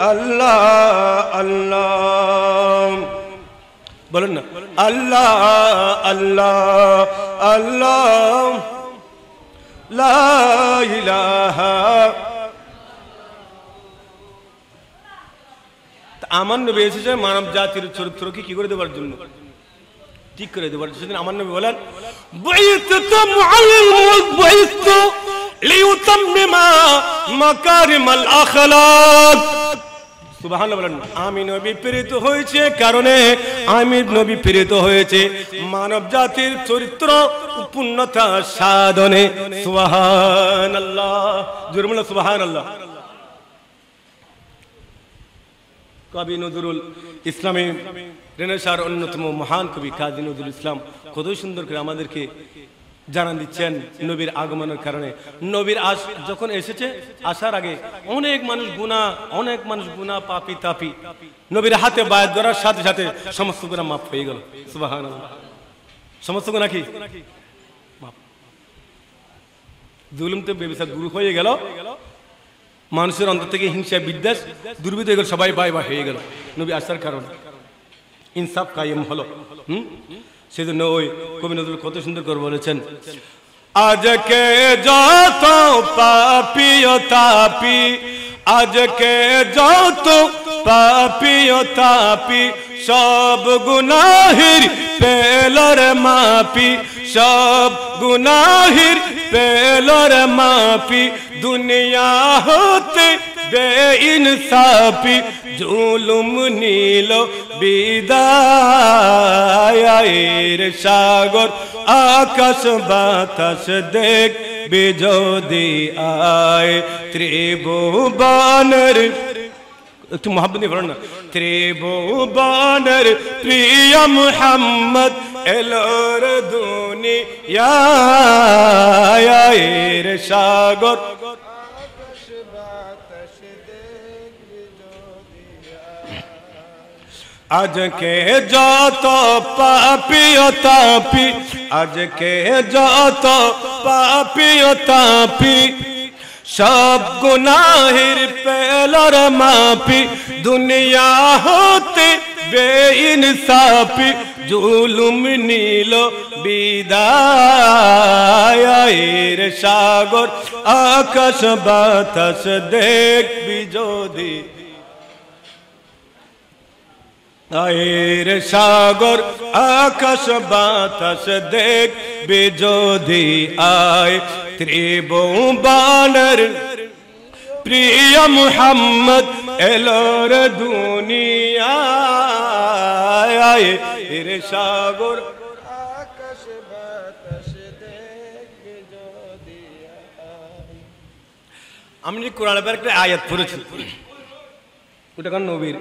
अल्लाह अल्लाह। बोलन ना। আল্লাহ আল্লাহ আল্লাহ লা ইলাহা। আমার নবী এসেছে মানব জাতির চরিত্রকে কি করে দেওয়ার জন্য, ঠিক করে দেওয়ার জন্য। সেদিন আমার নবী বলেন বাইতু মুআল্লিম বাইতু লিউতাম্মিমা মাকারিমাল আখলাক। সুবহানাল্লাহ বলেন। আমি নবী প্রেরিত হয়েছে কারণে, আমি নবী প্রেরিত হয়েছে মানব জাতির চরিত্র পূর্ণতা সাধনে। সুবহানাল্লাহ, জোরে বলো সুবহানাল্লাহ। কবি নজরুল ইসলামী রেনেসার অন্যতম মহান কবি কাজী নজরুল ইসলাম কত সুন্দর করে আমাদেরকে জানান দিচ্ছেন নবীর আগমনের কারণে। নবীর যখন এসেছে, আসার আগে অনেক মানুষ গুনাহ পাপী তাপী নবীর হাতে বায়াত করার সাথে সাথে সমস্ত গুনাহ মাফ হয়ে গেল। সুবহানাল্লাহ। সমস্ত গুনাহ কি মাফ। জুলুম তো ব্যভিচার দূর হয়ে গেল, মানুষের অন্তর থেকে হিংসা বিদ্বেষ দুর্বৃত্ত হয়ে গেল, সবাই বাই বাই হয়ে গেল নবী আসার কারণে। ইনসাফ কায়েম হলো। সেজন্য ওই কবি নজরুল কত সুন্দর করে বলেছেন আজকে যত পাপী ও তাপী, আজকে যত পাপী ও তাপী সব গুনাহের পেলর মাপি, সব গুনাহের পেলর মাপি, দুনিয়া হতে বেইনসাফি জুলুম নীল বিদায়ের সাগর আকাশ বাতাস দেখ বিজোদি আয় ত্রিভুবনের, একটু মোহাব্বত নিয়ে বলেন না, ত্রিভুবনের প্রিয় মুহাম্মদ এলোর দুনিয়ায়ের সাগর আজকে যত পাপী ও তাপী, আজকে যত পাপী ও তাপী সব গুনাহের পেলর মাপি, দুনিয়া হতে বেইনসাফি জুলুম নীল বিদায়ের সাগর আকাশ বাতাস দেখবি যদি আয়ের সাগর আকাশ বাতাস দেখবি যদি আয় ত্রিভুবনের প্রিয় মুহাম্মদ এলোর দুনিয়ায়ের সাগর আকাশ বাতাস দেখবি যদি আয়। আমি কোরআন পাকের একটা আয়াত পড়েছি, ওটা কোন নবীর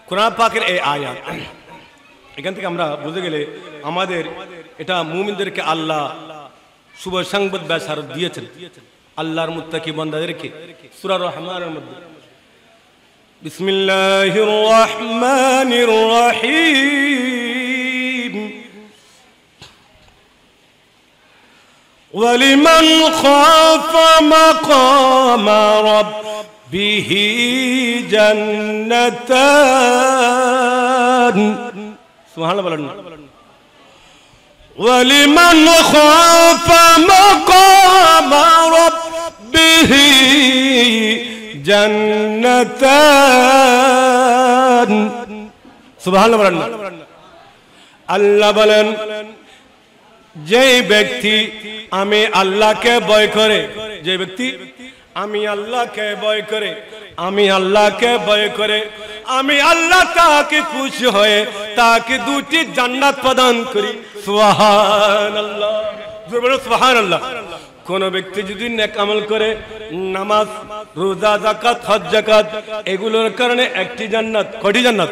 কোরআন পাকের এই আয়াত। এখান থেকে আমরা বুঝে গেলে আমাদের এটা মুমিনদেরকে আল্লাহ শুভ সংবাদ বেশারত দিয়েছেন, আল্লাহর মুত্তাকি বান্দাদেরকে। সূরা রহমানের মধ্যে বিসমিল্লাহির রহমানির রহিম ওয়ালিমান খাফা মাকামা রাব্বিহি জান্নাতান। সুবহানাল্লাহ বলেন। ওয়ালিমান খাফা মাকামা রাব্বিহি জান্নাতান। সুবহানাল্লাহ বলেন। আল্লাহ বলেন যে ব্যক্তি আমি আল্লাহকে ভয় করে, যে ব্যক্তি আমি আল্লাহকে ভয় করে, আমি আল্লাহকে ভয় করে, আমি আল্লাহ তাকে খুশি হয়ে তাকে দুটি জান্নাত প্রদান করি। সুবহানাল্লাহ, সুবহানাল্লাহ। কোন ব্যক্তি যদি নেক আমল করে, নামাজ রোজা যাকাত হজ যাকাত এগুলোর কারণে একটি জান্নাত, কয়টি জান্নাত?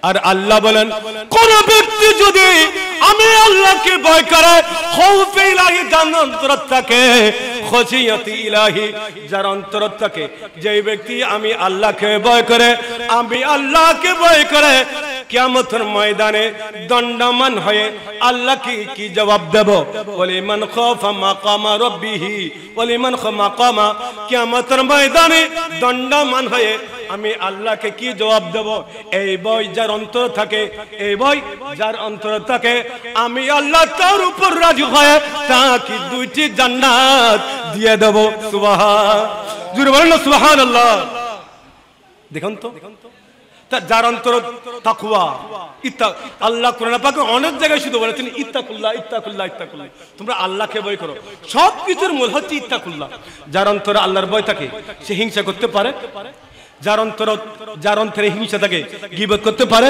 আর আল্লাহ বলেন কোন ব্যক্তি যদি আমি আল্লাহকে ভয় করে, খৌফে ইলাহি যার অন্তর থাকে, খশিয়াতি ইলাহি যার অন্তর থাকে, যে ব্যক্তি আমি আল্লাহকে ভয় করে, আমি আল্লাহকে ভয় করে, কিয়ামতের ময়দানে দণ্ডমান হয়ে আল্লাহ কি জবাব দেব? ওয়ালিমান খাফা মাকামা রাব্বিহি, ওয়ালিমান খাফা মাকামা, কিয়ামতের ময়দানে দণ্ডমান হয়ে আমি আল্লাহকে কি জবাব দেব? এই ভয় যার অন্তর থাকে, এই ভয় যার অন্তর থাকে, আমি আল্লাহ তার উপর রাজি হয়ে তাকে 2টি জান্নাত দিয়ে দেব। সুবহান, জোরে বলেন না সুবহানাল্লাহ। দেখুন তো, যার অন্তর তাকওয়া, আল্লাহ কোরআন পাকে অনেক জায়গায় শুধু বলেছেন ইত্তাকুল্লাহ ইত্তাকুল্লাহ ইত্তাকুল্লাহ, তোমরা আল্লাহকে ভয় করো। সব কিছুর মূল হচ্ছে ইত্তাকুল্লাহ। যার অন্তরে আল্লাহর ভয় থাকে সে হিংসা করতে পারে, যার অন্তরে হিংসা থাকে গীবত করতে পারে,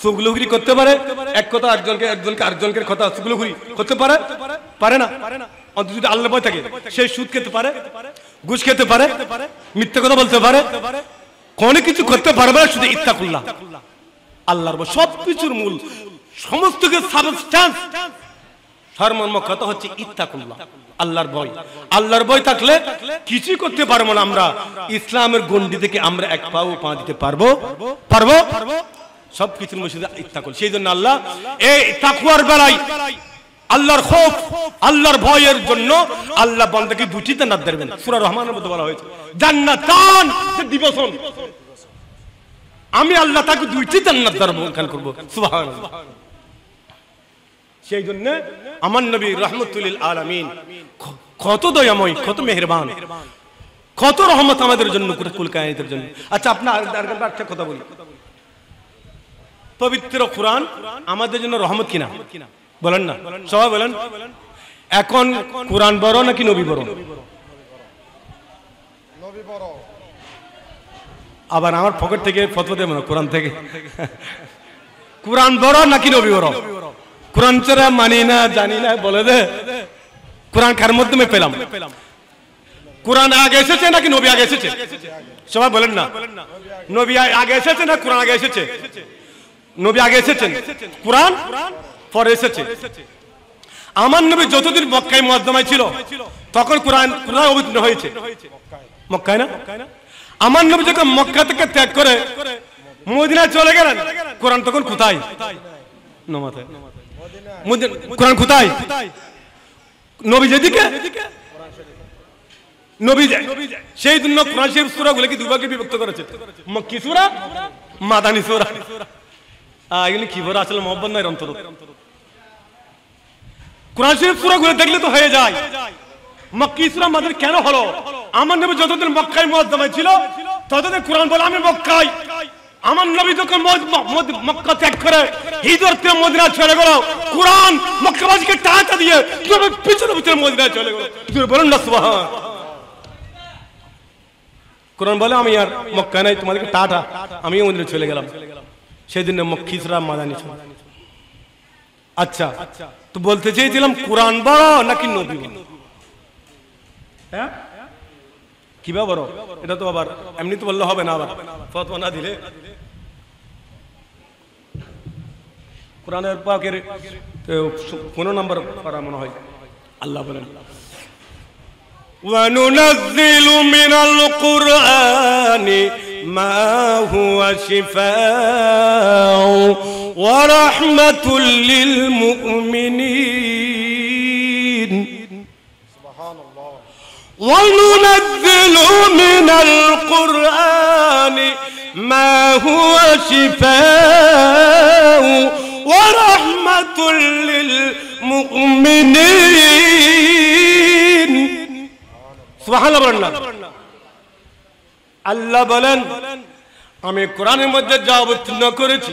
চুগলখড়ি করতে পারে, এক কথা একজনকে আরেকজনকে কথা চুগলখড়ি করতে পারে, পারে না? অন্তত যদি আল্লাহর ভয় থাকে সে সুদ খেতে পারে, ঘুষ খেতে পারে, মিথ্যা কথা বলতে পারে, কোনো কিছু করতে পারবে না, শুধু ইত্তাকুল্লাহ আল্লাহর ভয়। সবকিছুর মূল, সমস্ত কিছু সাবস্টেন্স, সর্বমর্ম কথা হচ্ছে ইত্তাকুল্লাহ আল্লাহর ভয়। আল্লাহর ভয় থাকলে কিছুই করতে পারবো না আমরা, ইসলামের গণ্ডি থেকে আমরা এক পাও পা দিতে পারবো? সবকিছুর মধ্যে ইত্তাকুল। সেই জন্য আল্লাহ এই তাকওয়ার বেলায় আল্লাহর খৌফ, আল্লাহর ভয়ের জন্য আল্লাহ বান্দাকে 2টি জান্নাত দেবেন। সূরা রহমানের মধ্যে বলা হয়েছে জান্নাতান, দিবসন, আমি আল্লাহ তাকে 2টি জান্নাত দান করব। সুবহানাল্লাহ। সেই জন্য আমার নবী রাহমাতুল লিল আলামিন কত দয়াময়, কত মেহেরবান, কত রহমত আমাদের জন্য, কুল কায়নাতের জন্য। আচ্ছা, আপনার একটা কথা বলি, পবিত্র কোরআন আমাদের জন্য রহমত কিনা? বলেন না, সবাই বলেন। এখন কোরআন বড় নাকি নবী বড়? নবী বড়। আবার আমার পকেট থেকে ফতোয়া দেব না, কোরআন থেকে। কোরআন বড় নাকি নবী বড়? কোরআন ছাড়া মানি না, জানি না, বলে দে। কোরআন কার মাধ্যমে পেলাম? কোরআন আগে এসেছে নাকি নবী আগে এসেছে? সবাই বলেন না। নবী আগে এসেছে না কোরআন আগে এসেছে? নবী আগে এসেছেন, কোরআন পরে এসেছে। আমার নবী যতদিন মক্কায় মুআজ্জামায় ছিল তখন কোরআন অবতীর্ণ হয়েছে মক্কায় না? আমার নবী যখন মক্কা থেকে ত্যাগ করে মদিনায় চলে গেলেন, কোরআন তখন কোথায়? কোরআন কোথায়? নবী যেদিকে নবী যায়, সেই জন্য কোরআন শরীফ সূরাগুলোকে দুভাগে বিভক্ত করেছে, মক্কি সূরা, মাদানী সূরা। এগুলি কি বড় আসলে মোহাম্মদ নাই অন্তর। কোরআন শরীফ সূরাগুলো দেখলে তো হয়ে যায় মক্কি সূরা মাদানী কেন হলো? আমার নবী যতদিন মক্কায় মুআজ্জামায় ছিল ততদিন কোরআন বলে আমি মক্কায়। আমার নবী যখন মক্কা ত্যাগ করে হিজরত করে মদিনা চলে গেল, কোরআন মক্কাবাসীকে টাকা দিয়ে পিছনে পিছনে মদিনা চলে গেল। বলুন না সুবহান। কোরআন বলে আমি আর মক্কা নাই, তোমাদেরকে টাটা, আমিও মদিনা চলে গেলাম। সেই জন্য মক্কি সূরা মাদানী ছিল। আচ্ছা, তো বলতে চেয়েছিলাম কোরআন বড় নাকি নবী বড়? হ্যাঁ, কিবা বড়? এটা তো আবার এমনি তো বললে হবে না, আবার ফতোয়া না দিলে। কোরআনের পাকের 15 নম্বর পারা মনে হয় আল্লাহ বলেন وَنُنَزِّلُ مِنَ الْقُرْآنِ مَا هُوَ شِفَاءٌ وَرَحْمَةٌ لِلْمُؤْمِنِينَ سبحان الله وَنُنَزِّلُ مِنَ الْقُرْآنِ مَا هُوَ شِفَاءٌ وَرَحْمَةٌ لِلْمُؤْمِنِينَ সুবহানাল্লাহ। আল্লাহ বলেন আমি কোরআনের মধ্যে যা অবতীর্ণ করেছি,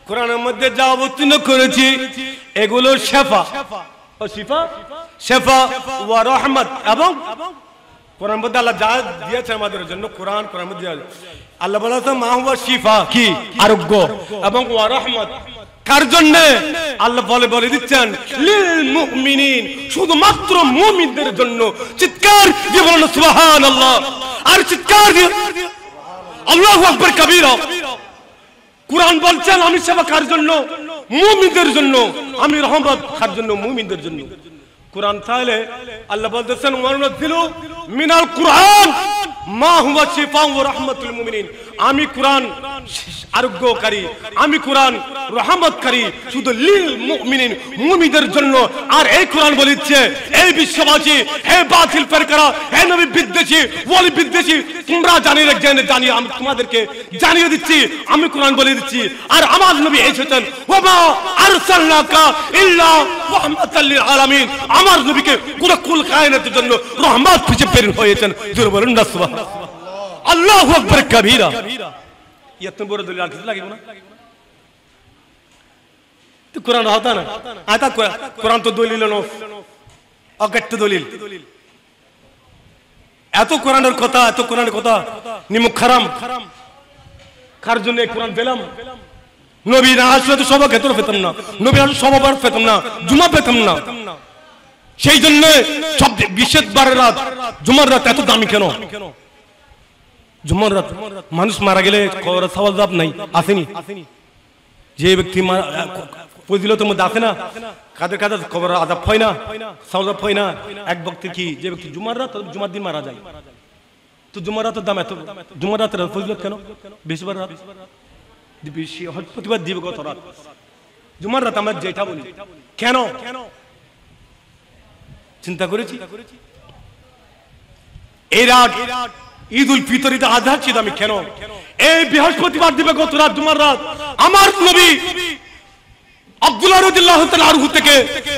কোরআনের মধ্যে যা অবতীর্ণ করেছি এগুলো শিফা ও শিফা ওয়া রাহমাত, এবং কোরআনের মধ্যে আল্লাহ যা দিয়েছে আমাদের জন্য, কোরআনের মধ্যে আল্লাহ বলেছেন মা হুয়া শিফা, কি আরোগ্য, এবং ওয়া রাহমাত কার জন্য? আল্লাহ বলে দিচ্ছেন লিল মুমিনিন, শুধুমাত্র মুমিনদের জন্য। চিৎকার দিয়ে বলুন সুবহানাল্লাহ, আর চিৎকার দিয়ে আল্লাহু আকবার কবীরা। কোরআন বলছেন আমি সেবা কার জন্য? মুমিনদের জন্য, আমি রহমত কার জন্য? মুমিনদের জন্য। কোরআন তাহলে আল্লাহ বলতেছেন ওয়ানুনাজ্জিলু মিনাল কুরআন মা হুয়া শিফাউ ওয়া রাহমাতুল মুমিনিন, আমি কোরআন আরোগ্যকারী, আমি কোরআন রহমতকারী শুধু লিল মুমিনিন, মুমিনদের জন্য। আর এই কোরআন বলেছে, এই বিশ্ববাসী, হে বাতিল ফেরকারা, হে নবী বিদ্বেষী, ওলি বিদ্বেষী, তোমরা জানিয়ে আমি তোমাদেরকে জানিয়ে দিচ্ছি, আমি কোরআন বলে দিচ্ছি। আর আমার নবী এসেছেন ওয়া আরসালনাকা ইল্লা রাহমাতাল লিল আলামিন, আমার নবীকে পুরো কুল কায়নাতের জন্য রহমত হিসেবে প্রেরণ হয়েছেন। জোরে বলুন না সুবহানাল্লাহ, আল্লাহু আকবার কবীরা। এত বড় দলিল আর কিছু লাগিব না? তো কোরআন হতা না আতা, কোরআন তো দলিল না, অগত্য দলিল। এত কোরআনের কথা, এত কোরআনের কথা নিমুখ হারাম, কার জন্য কোরআন পেলাম? নবী না আসলে তো সভা ক্ষেত্র পেতাম না, নবী আসলে সভাবার পেতাম না, জুমা পেতাম না। সেই জন্য সব বিশেষ বারের রাত, জুমার রাত এত দামি কেন? জুমার রাত মানুষ মারা গেলে সওয়াল জবাব নাই, আসেনি? যে ব্যক্তি ফজিলতের মধ্যে আসে না, কাদের কাদের খবর আজাব হয় না, সওয়াল জবাব হয় না। এক ব্যক্তি কি, যে ব্যক্তি জুমার রাত, জুমার দিন মারা যায়, তো জুমার রাতের দাম এত, জুমার রাতের ফজিলত কেন? বেশিবার রাত, বেশি প্রতিবার দিবে কত রাত, জুমার রাত আমরা যেটা বলি কেন? চিন্তা করেছি এই রাত ঈদ উল ফিতর, ঈদ আজহার চেয়ে দামি কেন? এই বৃহস্পতিবার দিবে কত রাত, জুমার রাত। আমার নবী আব্দুল্লাহ রাদিয়াল্লাহু তাআলা আনহু থেকে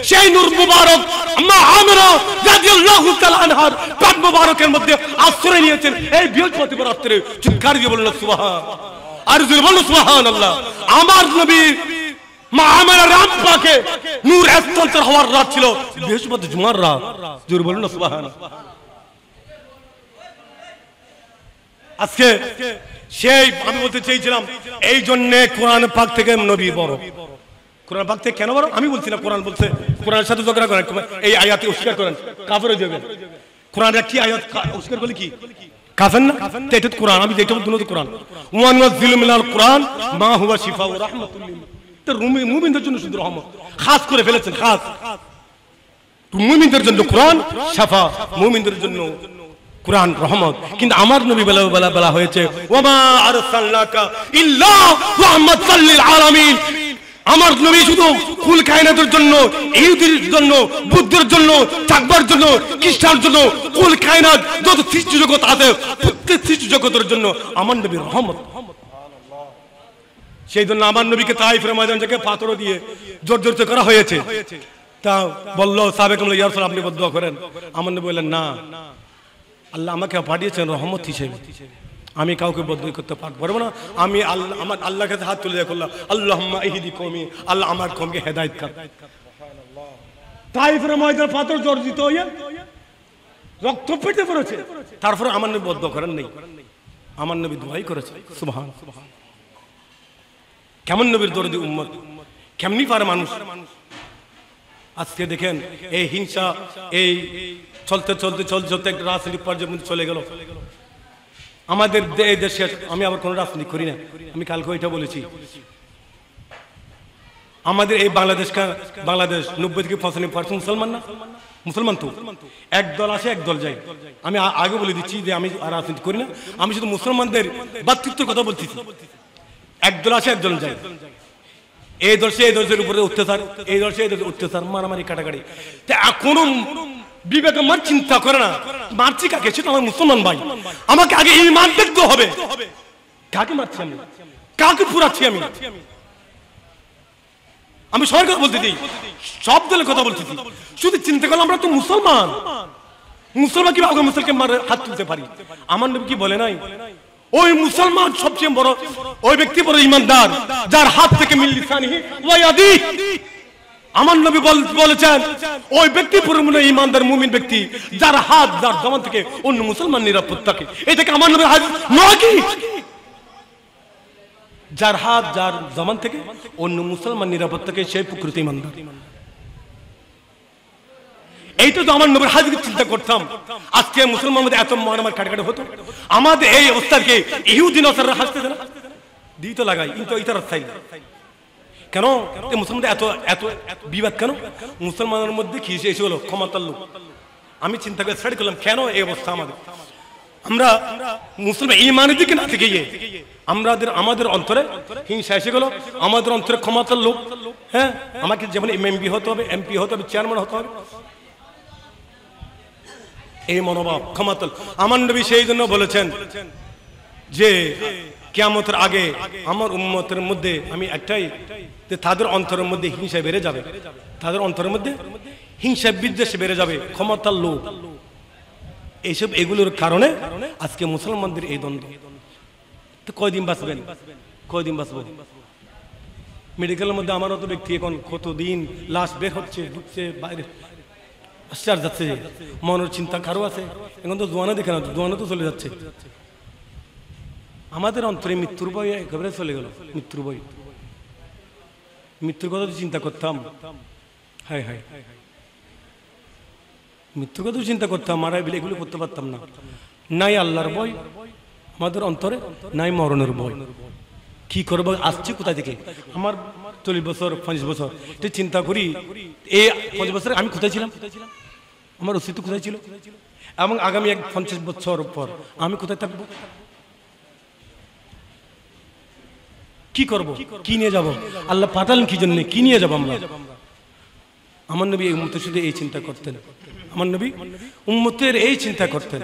সেই নূর মুবারক মা আমিনা রাদিয়াল্লাহু তাআলা আনহার পাক মুবারকের মধ্যে আশ্রয় নিয়েছেন এই বৃহস্পতিবার রাতে। চিৎকার দিয়ে বললেন সুবহান, আর জোরে বলুন সুবহানাল্লাহ। আমার নবী মা আমিনার রাত পাকে নূর এস্তন্তর হওয়ার রাত ছিল বৃহস্পতি জুমার রাত। জোরে বলুন সুবহানাল্লাহ। আজকে সেই আমি বলতে চেয়েছিলাম, এই জন্য কোরআন পাক থেকে নবী বড়। কোরআন পাক থেকে কেন বড়? আমি বলছি না, কোরআন বলছে। কোরআনের সাথে ঝগড়া করেন, এই আয়াতে অস্বীকার করেন, কাফের হয়ে যাবেন। কোরআনের কি আয়াত অস্বীকার করলে কি কাফের না? এটা তো কোরআন, আমি যেটা বলছি কোরআন। ওয়া নাযিলু মিনাল কোরআন মা হুয়া শিফা ওয়া রাহমাতুল লিল মুমিনদের জন্য শুধু রহমত খাস করে ফেলেছেন, খাস মুমিনদের জন্য কোরআন শিফা, মুমিনদের জন্য কোরআন রহমত। কিন্তু আমার নবী বলা হয়েছে ওয়ামা আরসালনাকা ইল্লা রাহমাতাল লিল আলামিন, আমার নবী শুধু কুল কায়নাতের জন্য, ইহুদির জন্য, বুদ্ধের জন্য, চাকবার জন্য, খ্রিস্টানের জন্য, কুল কায়নাত যত সৃষ্টি জগৎ আছে প্রত্যেক সৃষ্টি জগতের জন্য আমার নবী রহমত। সেই জন্য আমার নবীকে তাইফের ময়দান থেকে পাথর দিয়ে জর্জরিত করা হয়েছে। তা বলল সাহাবে কেরাম, ইয়া রাসূল আপনি বদদুয়া করেন। আমার নবী বললেন না, আল্লাহ আমাকে পাঠিয়েছেন রহমত হিসেবে, আমি কাউকে বদদুয়া করতে পারবো না। আমি আল্লাহ, আমার আল্লাহর কাছে হাত তুলে করলাম, আল্লাহুম্মা ইহদি কওমি, আল্লাহ আমার কওমকে হেদায়েত কর। তাইফের ময়দানে পাথর জর্জরিত হয়ে রক্ত পেটে পড়েছে, তারপরে আমার নবী বদদুয়া করেন নাই, আমার নবী দোয়াই করেছে। সুবহান, কেমন নবীর দরদি উম্মত, কেমনি পারে মানুষ। আজকে দেখেন এই হিংসা, এই চলতে চলতে চলতে চলতে একটা রাজনৈতিক পর্যায়ের মধ্যে চলে গেল আমাদের এই দেশের। আমি আবার কোনো রাজনীতি করি না, আমি কালকে এটা বলেছি। আমাদের এই বাংলাদেশ 90 থেকে 95% মুসলমান না? মুসলমান তো এক দল আসে এক দল যায়। আমি আগে বলে দিচ্ছি যে আমি রাজনীতি করি না, আমি শুধু মুসলমানদের ভ্রাতৃত্বের কথা বলতেছি। এক দল আসে এক দল যায়, এই দল সে এই দলের উপরে অত্যাচার, এই দল সে এই দলের অত্যাচার, মারামারি কাটাকাটি। কোনো বিবেক আমার চিন্তা করে না, মারছি কাকে? সেটা আমার মুসলমান ভাই, আমাকে আগে ঈমান দেখতে হবে। কাকে মারছি আমি, কাকে পুরাচ্ছি আমি? আমি সবার কথা বলতে দিই, সব দলের কথা বলতেছি। শুধু চিন্তা করলাম আমরা তো মুসলমান, মুসলমান কিভাবে মুসলমানকে মারে হাত তুলতে পারি? আমার নবী কি বলে নাই, ওই মুসলমান সবচেয়ে বড়, ওই ব্যক্তি বড় ইমানদার যার হাত থেকে মিল লিসানিহি ওয়া ইয়াদিহি। আমার নবী বলেছেন ওই ব্যক্তি পুরোপুরি ইমানদার মুমিন ব্যক্তি যার হাত, যার জবান থেকে অন্য মুসলমান নিরাপদ থাকে। এটাকে আমার নবী হাদিস নয় কি? যার হাত, যার জবান থেকে অন্য মুসলমান নিরাপদ থাকে, সেই প্রকৃত ইমানদার। এইটা তো আমার নবীর হাদিস চিন্তা করতাম, আজকে মুসলমানদের এত মারামারি কাটাকাটি হতো। আমাদের এই অবস্থাকে ইহুদি নসাররা হাসতেছে না, দিই তো লাগাই, কিন্তু ইতার স্থায়ী কেন? মুসলমানদের এত এত বিবাদ কেন? মুসলমানের মধ্যে কি এসে হলো ক্ষমতার লোক। আমি চিন্তা করে স্টাডি করলাম কেন এই অবস্থা আমাদের। আমরা মুসলমান ইমানের দিকে না থেকে গিয়ে আমাদের অন্তরে হিংসা এসে গেল, আমাদের অন্তরে ক্ষমতার লোভ। হ্যাঁ, আমাকে যেমন এমপি হতে হবে, এমপি হতে হবে, চেয়ারম্যান হতে হবে, এই মনোভাব ক্ষমতার। আমার নবী সেই জন্য বলেছেন যে কিয়ামতের আগে আমার উম্মতের মধ্যে আমি একটাই, যে তাদের অন্তরের মধ্যে হিংসা বেড়ে যাবে, তাদের অন্তরের মধ্যে হিংসা বিদ্বেষ বেড়ে যাবে, ক্ষমতার লোভ। এইসব এগুলোর কারণে আজকে মুসলমানদের এই দ্বন্দ্ব। তো কয়দিন বাঁচবেন, কয়দিন বাঁচবেন? মেডিকেলের মধ্যে আমার মতো ব্যক্তি এখন কতদিন লাশ বের হচ্ছে, ঢুকছে, বাইরে আশ্চর্য যাচ্ছে, মনের চিন্তা কারো আছে। এখন তো জোয়ানা দেখে না, জোয়ানা তো চলে যাচ্ছে। আমাদের অন্তরে মৃত্যুর ভয় একেবারে চলে গেল, মৃত্যুর ভয়। মৃত্যুর কথা চিন্তা করতাম, হায় হায়, মৃত্যুর কথা চিন্তা করতাম, মারা বিলে এগুলো করতে পারতাম না। নাই আল্লাহর ভয় আমাদের অন্তরে, নাই মরণের ভয়। কি করবো, আসছে কোথা থেকে? আমার 40 বছর 50 বছর, এটা চিন্তা করি, এই 50 বছরে আমি কোথায় ছিলাম, আমার অস্তিত্ব কোথায় ছিল, এবং আগামী 50 বছর পর আমি কোথায় থাকবো, কি করব, কি নিয়ে যাব? আল্লাহ পাঠালেন কি জন্য, কি নিয়ে যাবো আমরা? আমার নবী এই উম্মতের শুধু এই চিন্তা করতেন, আমার নবী উম্মতের এই চিন্তা করতেন।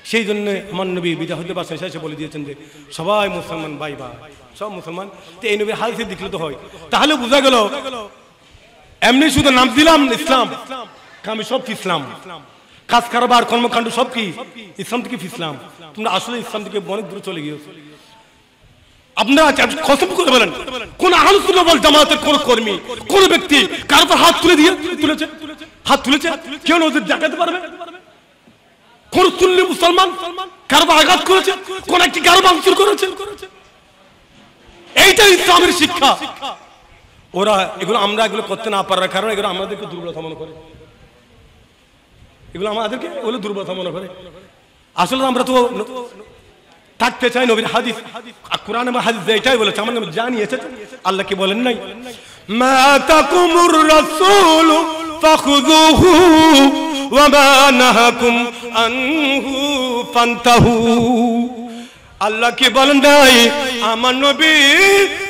সেই জন্য আমার নবী বিদা হতে বাসায় এসে বলে দিয়েছেন যে সবাই মুসলমান ভাই ভাই, সব মুসলমান। তো এই নবীর হাদিসে দেখলে তো হয়, তাহলে বোঝা গেল এমনি শুধু নাম দিলাম ইসলাম, আমি সব ইসলাম, কাজ কারবার কর্মকাণ্ড সব কি ইসলাম থেকে ইসলাম। তোমরা আসলে ইসলাম থেকে অনেক দূরে চলে গিয়েছো। আপনারা কসম করে বলেন, কোন আহলে সুন্নাহ ওয়াল জামাতের কোন কর্মী, কোন ব্যক্তি কার উপর হাত তুলেছে, হাত তুলেছে কেউ নজর দেখাতে পারবে? কোন সুন্নি মুসলমান কার উপর আঘাত করেছে, কোন একটি কারো ভাঙচুর করেছে? এইটাই ইসলামের শিক্ষা। ওরা এগুলো, আমরা এগুলো করতে না পারার কারণে এগুলো আমাদেরকে দুর্বলতা মনে করে, এগুলো আমাদেরকে এগুলো দুর্বলতা মনে করে। আসলে আমরা তো থাকতে চাই নবীর হাদিস, কোরআন এবং হাদিস এটাই বলেছে। আমার নবী জানিয়েছে, আল্লাহ কি বলেন নাই, মা তাকুমুর রাসূল ফাখুযুহু ওয়া মা নাহাকুম আনহু ফান্তাহু। আল্লাহ কি বলেন নাই, আমার নবী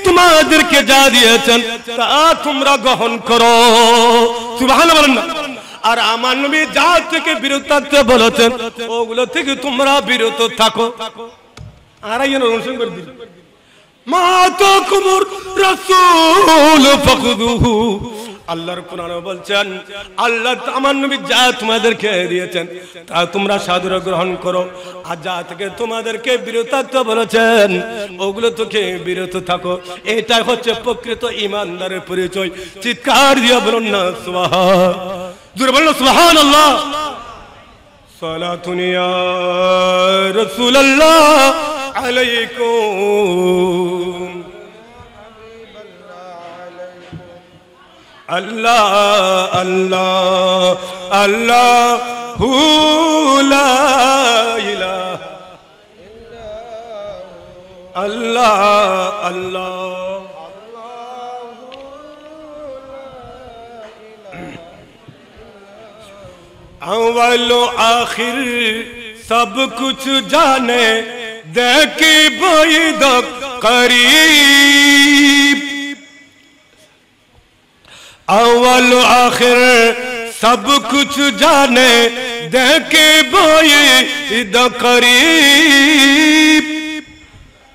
তোমাদেরকে যা দিয়েছেন তা তোমরা গ্রহণ করো। সুবহানাল্লাহ বলেন না। আর আমার নবী যা থেকে বিরত থাকতে বলেছেন ওগুলো থেকে তোমরা বিরত থাকো। আর এই অনুসরণ করে দিন, মা তাকুমুর রাসূল ফাখুযুহু। আল্লাহর কোরআনে বলছেন, আল্লাহ আমার নবী যা তোমাদেরকে দিয়েছেন তা তোমরা সাদরে গ্রহণ করো, আর যা থেকে তোমাদেরকে বিরত থাকতে বলেছেন ওগুলো থেকে বিরত থাকো। এটা হচ্ছে প্রকৃত ঈমানদারের পরিচয়। চিৎকার দিয়ে বলুন না সুবহান, জোরে বলুন সুবহানাল্লাহ। সালাতুন ইয়া রাসূলুল্লাহ আলাইকুম, আল্লাহ আল্লাহ আল্লাহু লা ইলাহা আল্লাহ আল্লাহ। अव्वल आखिर सब कुछ जाने देखी बैद करीब, अव्वल आखिर सब कुछ जाने देखी बैद करीब,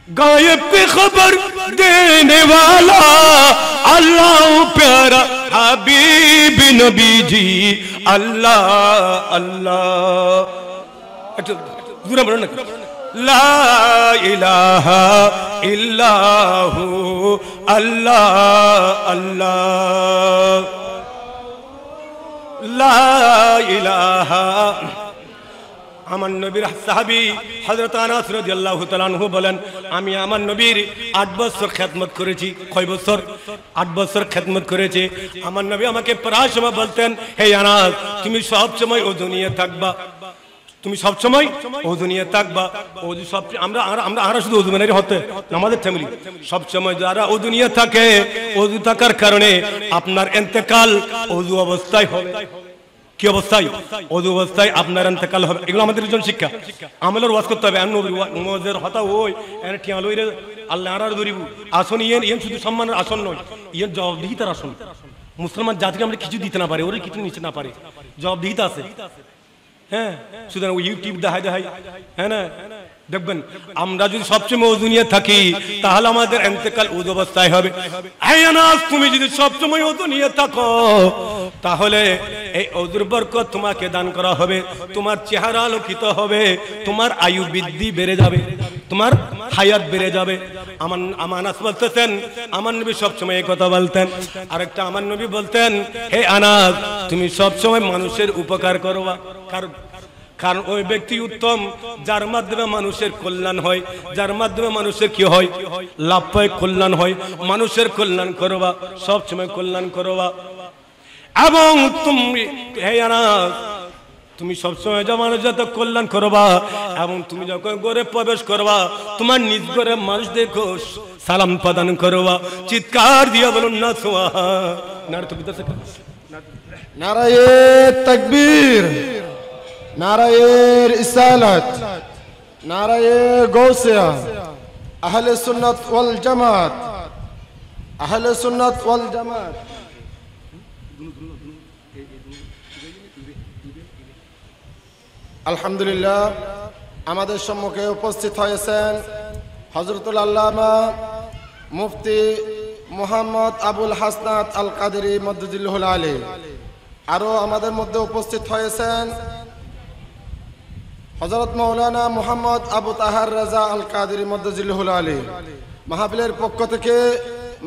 गायब पे खबर देने वाला अल्लाह प्यारा हबीब नबी जी, अल्लाह अल्लाह। ला इलाहा इल्लाहु अल्लाह अल्लाह, ला इलाहा। আমার নবীর সাহাবী হযরত আনাস রাদিয়াল্লাহু তাআলা আনহু বলেন, আমি আমার নবীর 8 বছর খেদমত করেছি। কয় বছর? 8 বছর খেদমত করেছি। আমার নবী আমাকে প্রায় সময় বলতেন, হে আনাস তুমি সব সময় ওযু নিয়ে থাকবা, তুমি সব সময় ওযু নিয়ে থাকবা। ওযু সব আমরা শুধু ওযু মানে হতে আমাদের ফ্যামিলি সব সময় যারা ওযু নিয়ে থাকে, ওযু থাকার কারণে আপনার ইন্তেকাল ওযু অবস্থায় হবে। কি অবস্থায়? ওযু অবস্থায় আপনার ইন্তেকাল হবে। এগুলো আমাদের জন্য শিক্ষা। আমলের ওয়াজ করতে হবে। নবীর হতা ওই এর টিয়ালই রে আল্লাহ আর ধরিব আসন ইয়েন শুধু সম্মানের আসন নয়, ইয়েন জবাবদিহিতার আসন। মুসলমান জাতিকে আমরা কিছু দিতে না পারি, ওরা কিছু নিতে না পারে, জবাবদিহিতা আছে। হ্যাঁ, সুতরাং ইউটিউব দেখাই হ্যাঁ না, দেখবেন আমরা যদি সবসময় ওযু নিয়ে থাকি তাহলে আমাদের ইন্তেকাল ওযু অবস্থায় হবে। হে আনাস, তুমি যদি সবসময় ওযু নিয়ে থাকো তাহলে এই ওযুর বরকত তোমাকে দান করা হবে, তোমার চেহারা আলোকিত হবে, তোমার আয়ু বৃদ্ধি বেড়ে যাবে, তোমার হায়াত বেড়ে যাবে। আমার আনাস বলতেছেন, আমার নবী সবসময় এই কথা বলতেন। আরেকটা আমার নবী বলতেন, হে আনাস, তুমি সবসময় মানুষের উপকার করবা। কারণ ওই ব্যক্তি উত্তম যার মাধ্যমে মানুষের কল্যাণ হয়, যার মাধ্যমে মানুষের কি হয়, লাভ হয়, কল্যাণ হয়। মানুষের কল্যাণ করবা, সবসময় কল্যাণ করবা। এবং তুমি হে আনাস, তুমি সবসময় মানুষ যত কল্যাণ করবা এবং তুমি যখন ঘরে প্রবেশ করবা তোমার নিজ ঘরে মানুষদেরকে সালাম প্রদান করবা। চিৎকার দিয়ে বলুন না সুবহান। নারায়ে তাকবীর, নারায়ে রিসালাত, নারায়ে গৌসিয়া। আহলে সুন্নাত ওয়াল জামাত, আহলে সুন্নাত ওয়াল জামাত। আলহামদুলিল্লাহ, আমাদের সম্মুখে উপস্থিত হয়েছেন হযরতুল আল্লামা মুফতি মুহাম্মদ আবুল হাসনাত আল কাদেরী মদ্দুজিল্লাহুল আলী। আরও আমাদের মধ্যে উপস্থিত হয়েছেন হযরত মাওলানা মুহাম্মদ আবু তাহার রাজা আল কাদেরী মদ্দুজিল্লাহুল আলী। মাহফিলের পক্ষ থেকে,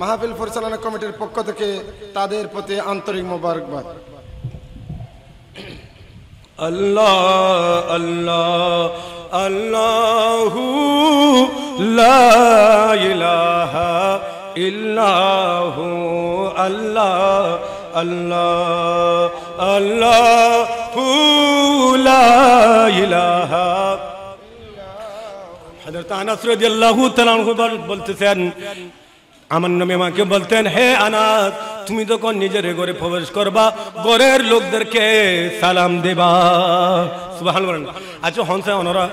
মাহফিল পরিচালনা কমিটির পক্ষ থেকে তাদের প্রতি আন্তরিক মোবারকবাদ। আল্লাহ আল্লাহ আল্লাহু লা ইলাহা ইল্লাহু আল্লাহ আল্লাহ আল্লাহু লা ইলাহা। হযরত আনাস রাদিয়াল্লাহু তাআলা আনহু বলতেছেন, আমার নবী আমাকে বলতেন, হে আনাস, তুমি যখন নিজের ঘরে প্রবেশ করবা ঘরের লোকদেরকে সালাম দেবা। সুবহানাল্লাহ। আচ্ছা হনসা অনরা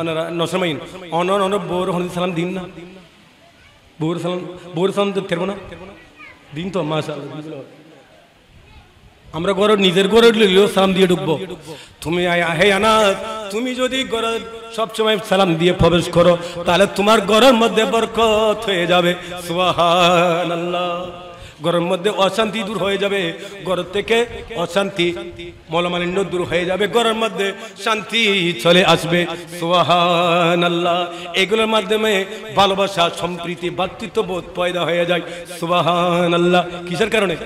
অনরা নসমাইন অনর বোর হন সালাম দিন না, বোর সালাম দিতে পারবো না, দিন তো মাশাআল্লাহ। আমরা ঘরের নিজের ঘরের লিও সালাম দিয়ে ঢুকবো। তুমি হে আনাস, তুমি যদি ঘরে সবসময় সালাম দিয়ে প্রবেশ করো তাহলে তোমার ঘরের মধ্যে বরকত হয়ে যাবে। সুবহানাল্লাহ। ঘরের মধ্যে অশান্তি দূর হয়ে যাবে, ঘর থেকে অশান্তি মলমালিন্য দূর হয়ে যাবে, ঘরের মধ্যে শান্তি চলে আসবে। সুবহানাল্লাহ। এগুলোর মাধ্যমে ভালোবাসা, সম্প্রীতি, ভ্রাতৃত্ববোধ পয়দা হয়ে যায়। সুবহানাল্লাহ। কিসের কারণে?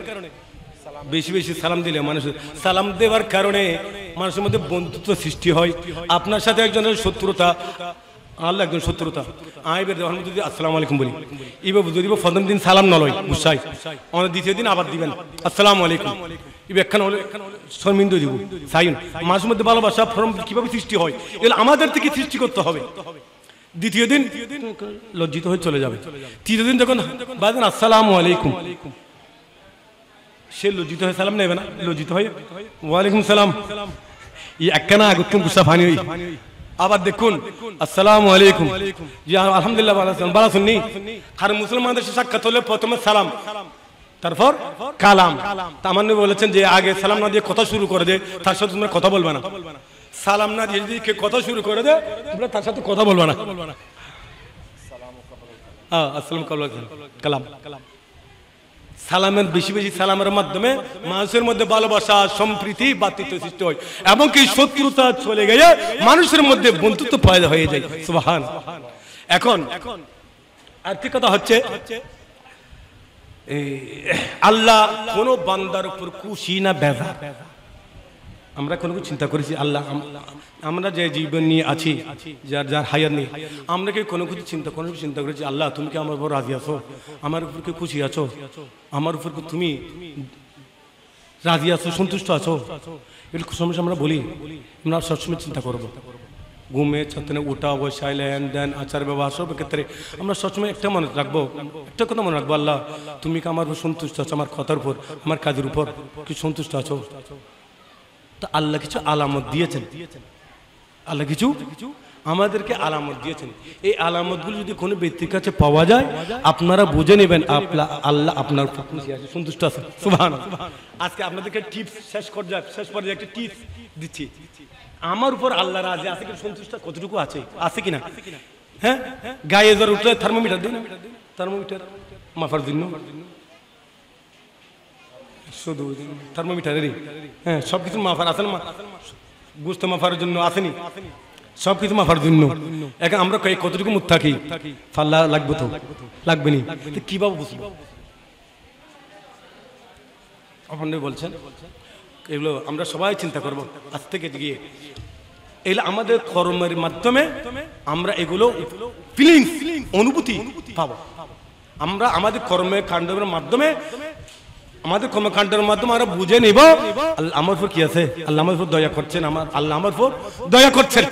বেশি বেশি সালাম দিলে, মানুষের সালাম দেওয়ার কারণে মানুষের মধ্যে বন্ধুত্ব সৃষ্টি হয়। আপনার সাথে একজনের শত্রুতা, আল্লাহ একজন শত্রুতা, আইবের যখন যদি আসসালামু আলাইকুম বলি, এবার যদি প্রথম দিন সালাম নলয় গুসাই, অনেক দ্বিতীয় দিন আবার দিবেন আসসালামু আলাইকুম, এবার একখান হলে শর্মিন্দ দিব সাইন। মানুষের মধ্যে ভালোবাসা ফর্ম কিভাবে সৃষ্টি হয়, এগুলো আমাদের থেকে সৃষ্টি করতে হবে। দ্বিতীয় দিন লজ্জিত হয়ে চলে যাবে, তৃতীয় দিন যখন বাজেন আসসালামু আলাইকুম, সে লজ্জিত হয়ে সালাম নেবে না, লজ্জিত হয়ে ওয়ালাইকুম সালাম, একখানা আগুন গুসা ফানি হই। আবার দেখুন আসসালামু আলাইকুম, জি আলহামদুলিল্লাহ ভালো আছেন, ভালো শুননি। আর মুসলমানদের সাক্ষাৎ হলে প্রথমে সালাম, তারপর কালাম। তামান্নি বলেছেন যে আগে সালাম না দিয়ে কথা শুরু করে দে, তার সাথে তোমরা কথা বলবে না। সালাম না দিয়ে যদি কথা শুরু করে দে, তোমরা তার সাথে কথা বলবে না। আসসালাম কালাম। সালামের বেশি বেশি সালামের মাধ্যমে মানুষের মধ্যে ভালোবাসা, সম্প্রীতি, ভ্রাতৃত্ব সৃষ্টি হয় এবং কি শত্রুতা চলে গেলে মানুষের মধ্যে বন্ধুত্ব পয়দা হয়ে যায়। সুবহান। এখন আরেকটি কথা হচ্ছে, আল্লাহ কোন বান্দার উপর খুশি না বেজার? আমরা কোনো কিছু চিন্তা করেছি? আল্লাহ আমরা যে জীবন নিয়ে আছি, যার যার হায়াত নেই, আমরা কি কোনো কিছু চিন্তা করেছি আল্লাহ তুমি কি আমার উপর রাজি আছো, আমার উপর কি খুশি আছো, আমার উপর কি তুমি রাজি আছো, সন্তুষ্ট আছো? এগুলো সমস্যা আমরা বলি, আমরা সবসময় চিন্তা করবো। ঘুমে ছাত্রে উঠা বসা, লেন দেন, আচার ব্যবহার সব ক্ষেত্রে আমরা সবসময় একটা মনে রাখবো, একটা কথা মনে রাখবো, আল্লাহ তুমি কি আমার উপর সন্তুষ্ট আছো, আমার কথার উপর, আমার কাজের উপর কি সন্তুষ্ট আছো? তো আল্লাহ কিছু আলামত দিয়েছেন, আল্লাহ কিছু আমাদেরকে আলামত দিয়েছেন। এই আলামতগুলো যদি কোনো ব্যক্তির কাছে পাওয়া যায়, আপনারা বুঝে নেবেন আল্লাহ আপনার খুশি আছে, সন্তুষ্ট আছে। সুবহানাল্লাহ। আজকে আপনাদেরকে টিপস শেষ পর্যায়ে একটা টিপস দিচ্ছি। আমার উপর আল্লাহ রাজি আছে কি সন্তুষ্ট কতটুকু আছে কিনা? হ্যাঁ, গায়ে জ্বর উঠলে থার্মোমিটার দিন, থার্মোমিটার মাপার জন্য, শুধু থার্মোমিটারেরই। হ্যাঁ, সবকিছু মাপার আছে না, বুঝতে মাপার জন্য আসেনি, সবকিছু মাপার জন্য। এখন আমরা কতটুকু মুখ থাকি, ফাল্লা লাগবে তো লাগবে নি, কিভাবে বুঝবো? আপনি বলছেন এগুলো আমরা সবাই চিন্তা করবো আজ থেকে গিয়ে। এগুলো আমাদের কর্মের মাধ্যমে আমরা এগুলো ফিলিংস, অনুভূতি পাবো। আমরা আমাদের কর্মকাণ্ডের মাধ্যমে আমরা বুঝে নিব আল্লাহ আমার উপর কি আছে, আল্লাহ আমার উপর দয়া করছেন, আল্লাহ আমার উপর দয়া করছেন,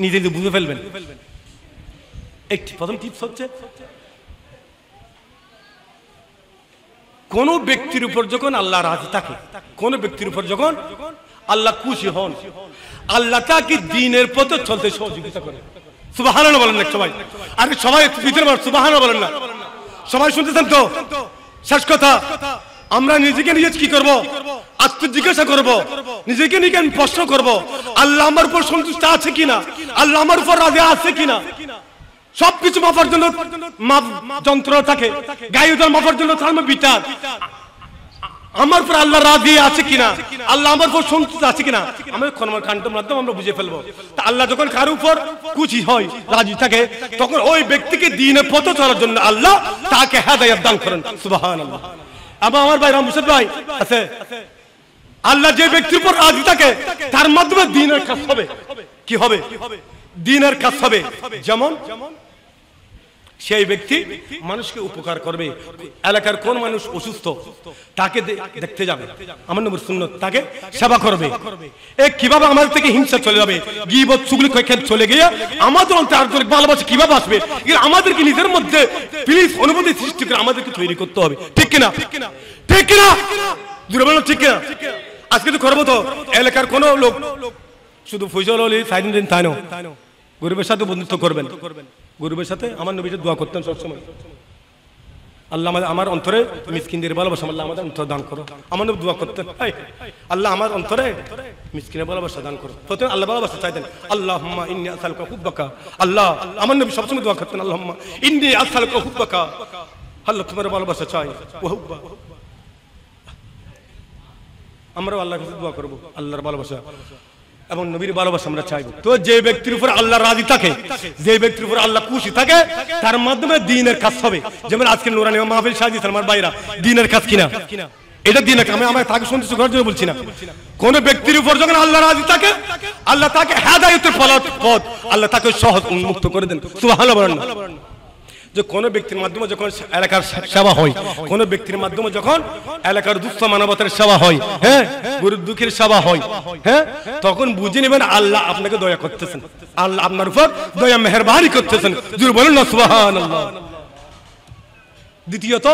নিজে বুঝে ফেলবেন। একটি প্রথম টিপস হচ্ছে, কোন ব্যক্তির উপর যখন আল্লাহ রাজি থাকে, কোন ব্যক্তির উপর যখন আল্লাহ খুশি হন, আল্লাহ তাকে দ্বীনের পথে চলতে সহযোগিতা করে। সুবহানাল্লাহ বলেন না সবাই? আরে সবাই ভিতরে সুবহানাল্লাহ বলেন না? সবাই শুনতেছেন তো? শেষ কথা, আমরা নিজেকে নিজে কি করব? আত্মজিজ্ঞাসা করব, নিজেকে নিজে প্রশ্ন করব, আল্লাহ আমার উপর সন্তুষ্ট আছে কিনা, আল্লাহ আমার উপর রাজি আছে কিনা। সবকিছু মাপার জন্য যন্ত্র থাকে, গায়ে জল মাপার জন্য থার্মোমিটার। আমার উপর আল্লাহ রাজি আছে কিনা, আল্লাহ আমার উপর সন্তুষ্ট আছে কিনা, আমাদের কর্মকাণ্ডের মাধ্যমে আমরা বুঝে ফেলবো। তা আল্লাহ যখন কারোর উপর খুশি হয়, রাজি থাকে, তখন ওই ব্যক্তিকে দ্বীনের পথে চলার জন্য আল্লাহ তাকে হেদায়েত দান করেন। সুবহানাল্লাহ। আমার ভাই রামুসাদ ভাই আছে, আল্লাহ যে ব্যক্তির উপর রাজি থাকে তার মাধ্যমে দ্বীনের কাজ হবে। কি হবে? দ্বীনের কাজ হবে। যেমন সেই ব্যক্তি মানুষকে উপকার করবে। এলাকার কোন মানুষ অসুস্থ, তাকে দেখতে যাবে, আমার নবীর সুন্নাত, তাকে সেবা করবে। কিভাবে আমাদের থেকে হিংসা চলে যাবে, গীবত চুগলি চলে গিয়ে আমাদের অন্তরে ভালোবাসা কিভাবে আসবে? আমাদেরকে নিজের মধ্যে প্লিজ অনুভূতি সৃষ্টি করে আমাদেরকে তৈরি করতে হবে। ঠিক কিনা? ঠিক কিনা? জুড়ে বলুন ঠিক কিনা? আজকে তো করবো তো। এলাকার কোন লোক শুধু ফজল হলে সাইদিন দিন তাই না, গরিবের সাথে বন্ধুত্ব করবেন। গরিবের সাথে আমার নবী দোয়া করতেন সবসময়, আল্লাহ আমার অন্তরে মিসকিনদের ভালোবাসা, আল্লাহ আমাদের অন্তর দান করো। আমার নবী দোয়া করতেন, আল্লাহ আমার অন্তরে মিসকিনের ভালোবাসা দান করো। প্রথমে আল্লাহ ভালোবাসা চাইতেন, আল্লাহুম্মা ইন্নী আসআলুকা হুব্বাকা। আল্লাহ, আমার নবী সবসময় দোয়া করতেন, আল্লাহুম্মা ইন্নী আসআলুকা হুব্বাকা। আল্লাহ তোমার ভালোবাসা চাই, ওয়া হুব্বা। আমরাও আল্লাহর কাছে দোয়া করব আল্লাহর ভালোবাসা এবং নবীর ভালোবাসা আমরা চাইবো। তো যে ব্যক্তির উপর আল্লাহ রাজি থাকে, যে ব্যক্তির উপর আল্লাহ খুশি থাকে, তার মাধ্যমে দ্বীনের কাজ হবে। যেমন আজকে নুরানি মাহফিল সাজিয়েছে আমার ভাইরা, দ্বীনের কাজ কিনা? এটা দ্বীনের কাজ। আমি তাকে সন্তুষ্ট করার জন্য বলছি না। কোন ব্যক্তির উপর যখন আল্লাহ রাজি থাকে, আল্লাহ তাকে হেদায়েতের পথ আল্লাহ তাকে সহজ উন্মুক্ত করে দেন। সুবহানাল্লাহ বলেন না? যে কোন ব্যক্তির মাধ্যমে যখন এলাকার সেবা হয়, কোন ব্যক্তির মাধ্যমে যখন এলাকার দুস্থ মানবতার সেবা হয়, হ্যাঁ, গরিব দুঃখীর সেবা হয়, হ্যাঁ, তখন বুঝে নেবেন আল্লাহ আপনাকে দয়া করতেছেন, আল্লাহ আপনার উপর দয়া মেহেরবানি করতেছেন। জোরে বলুন না সুবহানাল্লাহ। দ্বিতীয়ত,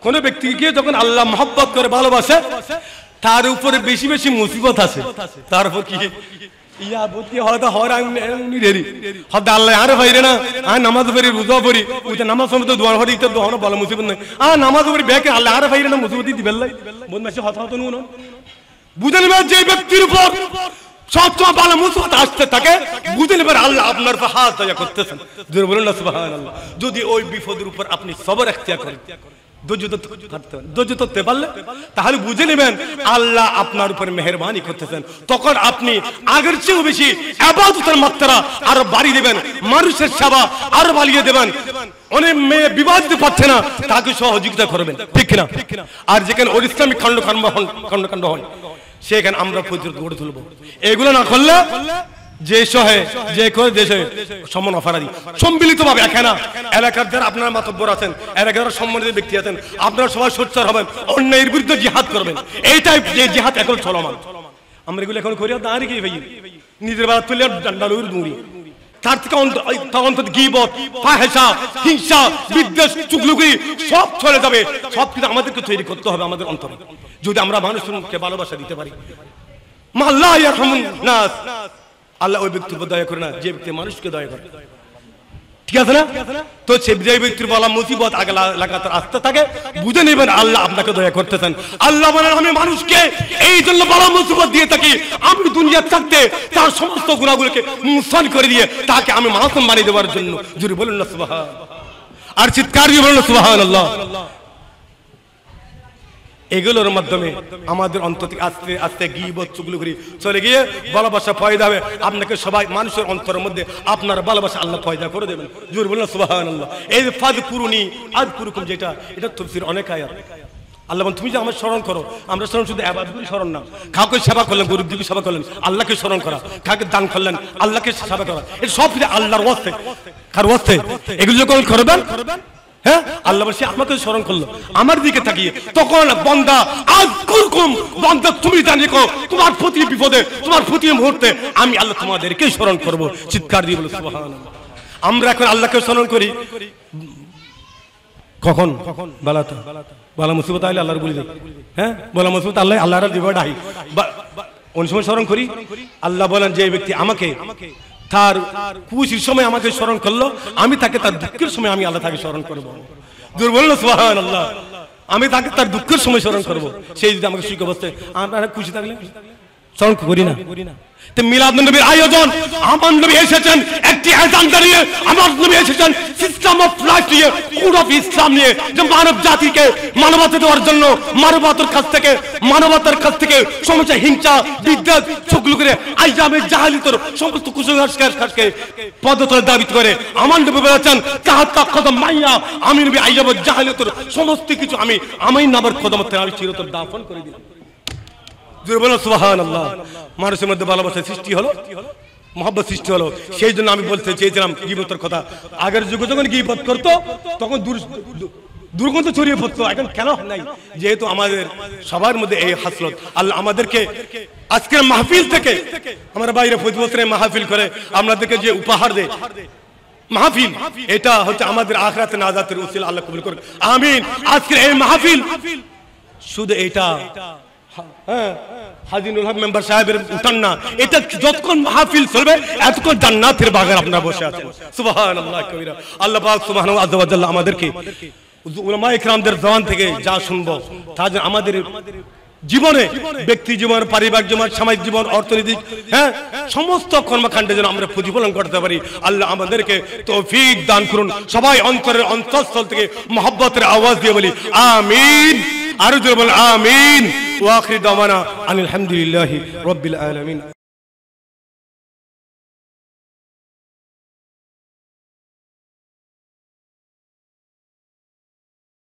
কোন ব্যক্তিকে যখন আল্লাহ মহব্বত করে ভালোবাসে, তার উপরে বেশি বেশি মুসিবত আছে। তার উপর কি ইয়া বুদ্ধি হয়তো হরানি দেরি হদ আল্লাহ আরে ভাইরে না আ নামাজ পড়ি রোজা পড়ি ওইটা নামাজ সময় দোয়া পড়ি তো দোয়া ভালো মুসিবত নাই আ নামাজ পড়ি বেকে আল্লাহ আরে ভাইরে না মুসিবত দিবেলাই বল মাসে হতা হতো নুন বুঝে নেবেন যে ব্যক্তির উপর সবসময় ভালো মুসিবত আসতে থাকে, বুঝে নেবেন আল্লাহ আপনার উপর হাত দয়া করতেছেন। জোরে বলুন না সুবহানাল্লাহ। যদি ওই বিপদের উপর আপনি সবর ইখতিয়ার করেন, ধৈর্য ধরতে পারলে, তাহলে বুঝে নেবেন আল্লাহ আপনার উপর মেহেরবানি করতেছেন। তখন আপনি আগের চেয়েও বেশি ইবাদতের মাত্রা আরো বাড়িয়ে দেবেন, মানুষের সেবা আরো বাড়িয়ে দেবেন। অনেক মেয়ে বিবাহ দিতে পারছে না, তাকে সহযোগিতা করবেন। ঠিক কিনা? আর যেখানে ইসলামিক খণ্ডকাণ্ড হয়, সেখানে আমরা ফজিলত গড়ে তুলব। এগুলো না করলে যে সহে যে করে দেশে সম্মান অপরাধী সম্মিলিত ভাবে এখানে এলাকার যারা আপনার মাতব্বর আছেন, এলাকার সম্মানিত ব্যক্তি আছেন, আপনারা সবাই সোচ্চার হবেন, অন্যায়ের বিরুদ্ধে জিহাদ করবেন। এইটাই যে জিহাদ এখন চলমান। আমরা এগুলো এখন করি দাঁড়িয়ে কি ভাই নিজের বাদ তুলে ডান্ডালুর দৌড়ি, তার থেকে অন্তত গীবত, ফাহেসা, হিংসা, বিদ্বেষ, চুগলুগি সব চলে যাবে। সব কিছু আমাদেরকে তৈরি করতে হবে আমাদের অন্তরে, যদি আমরা মানুষকে ভালোবাসা দিতে পারি। মা লা ইয়ারহামুন নাস, আল্লাহ ওই ব্যক্তির উপর দয়া করে না যে ব্যক্তি মানুষকে দয়া করে। ঠিক আছে না? তো সে যে ব্যক্তির বলা মুসিবত আগে লাগাতার আসতে থাকে, বুঝে নেবেন আল্লাহ আপনাকে দয়া করতেছেন। আল্লাহ বলেন আমি মানুষকে এই জন্য বলা মুসিবত দিয়ে থাকি, আমি দুনিয়া থাকতে তার সমস্ত গুনাহগুলোকে মুছন করে দিয়ে তাকে আমি মাসুম বানিয়ে দেওয়ার জন্য। জোরে বলুন না সুবহান, আর চিৎকার দিয়ে বলুন সুবহানাল্লাহ। এগুলোর মাধ্যমে আমাদের অন্তর থেকে আস্তে আস্তে গীবত চুগলি চলে গিয়ে ভালোবাসা পয়দা হবে। আপনাকে সবাই মানুষের অন্তরের মধ্যে আপনার ভালোবাসা আল্লাহ পয়দা করে দেবেন। জোরে বলুন সুবহানাল্লাহ। এই যে ফাযকুরুনি আযকুরুকুম, যেটা এটা তাফসীর অনেক আয়াত। আল্লাহ বলেন তুমি যে আমার স্মরণ করো, আমরা স্মরণ শুধু ইবাদতের স্মরণ না, কাউকে সেবা করলেন, গরিব দুঃখী সেবা করলেন, আল্লাহকে স্মরণ করা, কাউকে দান করলেন, আল্লাহকে সেবা করা, এটা সব কিছু আল্লাহর ওয়াস্তে, কার ওয়াস্তে? এগুলো যখন করবেন, হ্যাঁ আল্লাহ বলছে আমাকে স্মরণ করলো, আমার দিকে তাকিয়ে, তখন বান্দা আযকুরকুম, বান্দা তুমি জানি কো তোমার প্রতি বিপদে, তোমার প্রতি মুহূর্তে আমি আল্লাহ তোমাদেরকে স্মরণ করব। চিৎকার দিয়ে বলো সুবহানাল্লাহ। আমরা এখন আল্লাহকে স্মরণ করি কখন? বালাতে বালা মুসিবত আইলে আল্লাহর বলি দেই, হ্যাঁ বালা মুসিবত আল্লাহর দিবা ডাই, কোন সময় স্মরণ করি? আল্লাহ বলেন যে ব্যক্তি আমাকে তার খুশির সময় আমাকে স্মরণ করলো, আমি তাকে তার দুঃখের সময় আমি আল্লাহ তাকে স্মরণ করবো। জোরে বলুন সুবহানাল্লাহ। আমি তাকে তার দুঃখের সময় স্মরণ করবো, সেই যদি আমাকে সুখ অবস্থায়, আমরা খুশি থাকলে স্মরণ করি না। মিলাদ নবীর আয়োজন, আমার নবী এসেছেন একটি আযান দাঁড়িয়ে, আমার নবী এসেছেন সিস্টেম অফ লাইফ নিয়ে, কোড অফ ইসলাম নিয়ে, যে মানব জাতিকে মানবতা দেওয়ার জন্য, মানবতার কাছ থেকে সমস্ত হিংসা বিদ্বেষ চুগলি করে আইজামে জাহালিয়তের সমস্ত কুসংস্কারকে পদতলে দাবি করে আমার নবী বলেছেন তাহাত্তা কদম মাইয়া, আমি নবী আইজামে জাহালিয়তের সমস্ত কিছু আমি নাবার কদমতে আমি চিরতর দাফন করে দিলাম। জোরে বলো সুবহানাল্লাহ। মানুষের মধ্যে ভালোবাসা সৃষ্টি হলো, মহব্বত সৃষ্টি হলো। সেই জন্য আমি বলতে চেয়েছিলাম গীবতের কথা। আগের যুগে যখন গীবত করতো তখন দুর্গন্ধ ছড়িয়ে পড়তো, এখন কেন নাই? যেহেতু আমাদের সবার মধ্যে এই হাসলত, আল্লাহ আমাদেরকে আজকের মাহফিল থেকে, আমরা বাইরে প্রতি বছরে মাহফিল করে আমাদেরকে যে উপহার দেয় মাহফিল, এটা হচ্ছে আমাদের আখিরাতে নাজাতের উসিলা, আল্লাহ কবুল করুন আমিন। আজকের এই মাহফিল শুধু এটা হাজিনুল হক মেম্বার সাহেবের উঠান না, এটা যতক্ষণ মাহফিল চলবে এতক্ষণ জান্নাতের বাগান আপনারা বসে আছেন। সুবহানাল্লাহ কবিরা। আল্লাহ পাক সুবহানাহু ওয়া তাআলা আমাদেরকে উলামায়ে কিরামদের জবান থেকে যা শুনবো তা যেন আমাদের জীবনে, ব্যক্তি জীবন, পারিবারিক জীবন, সামাজিক জীবন, অর্থনৈতিক, হ্যাঁ সমস্ত কর্মকাণ্ডে যেন আমরা প্রতিফলন করতে পারি। আল্লাহ আমাদেরকে তৌফিক দান করুন। সবাই অন্তরের অন্তঃস্থল থেকে মহব্বতের আওয়াজ দিয়ে বলি আমিন। আরো জোরে বলেন আমিন। ওয়া আখিরু দাওয়ানা আনিল হামদুলিল্লাহি রাব্বিল আলামিন।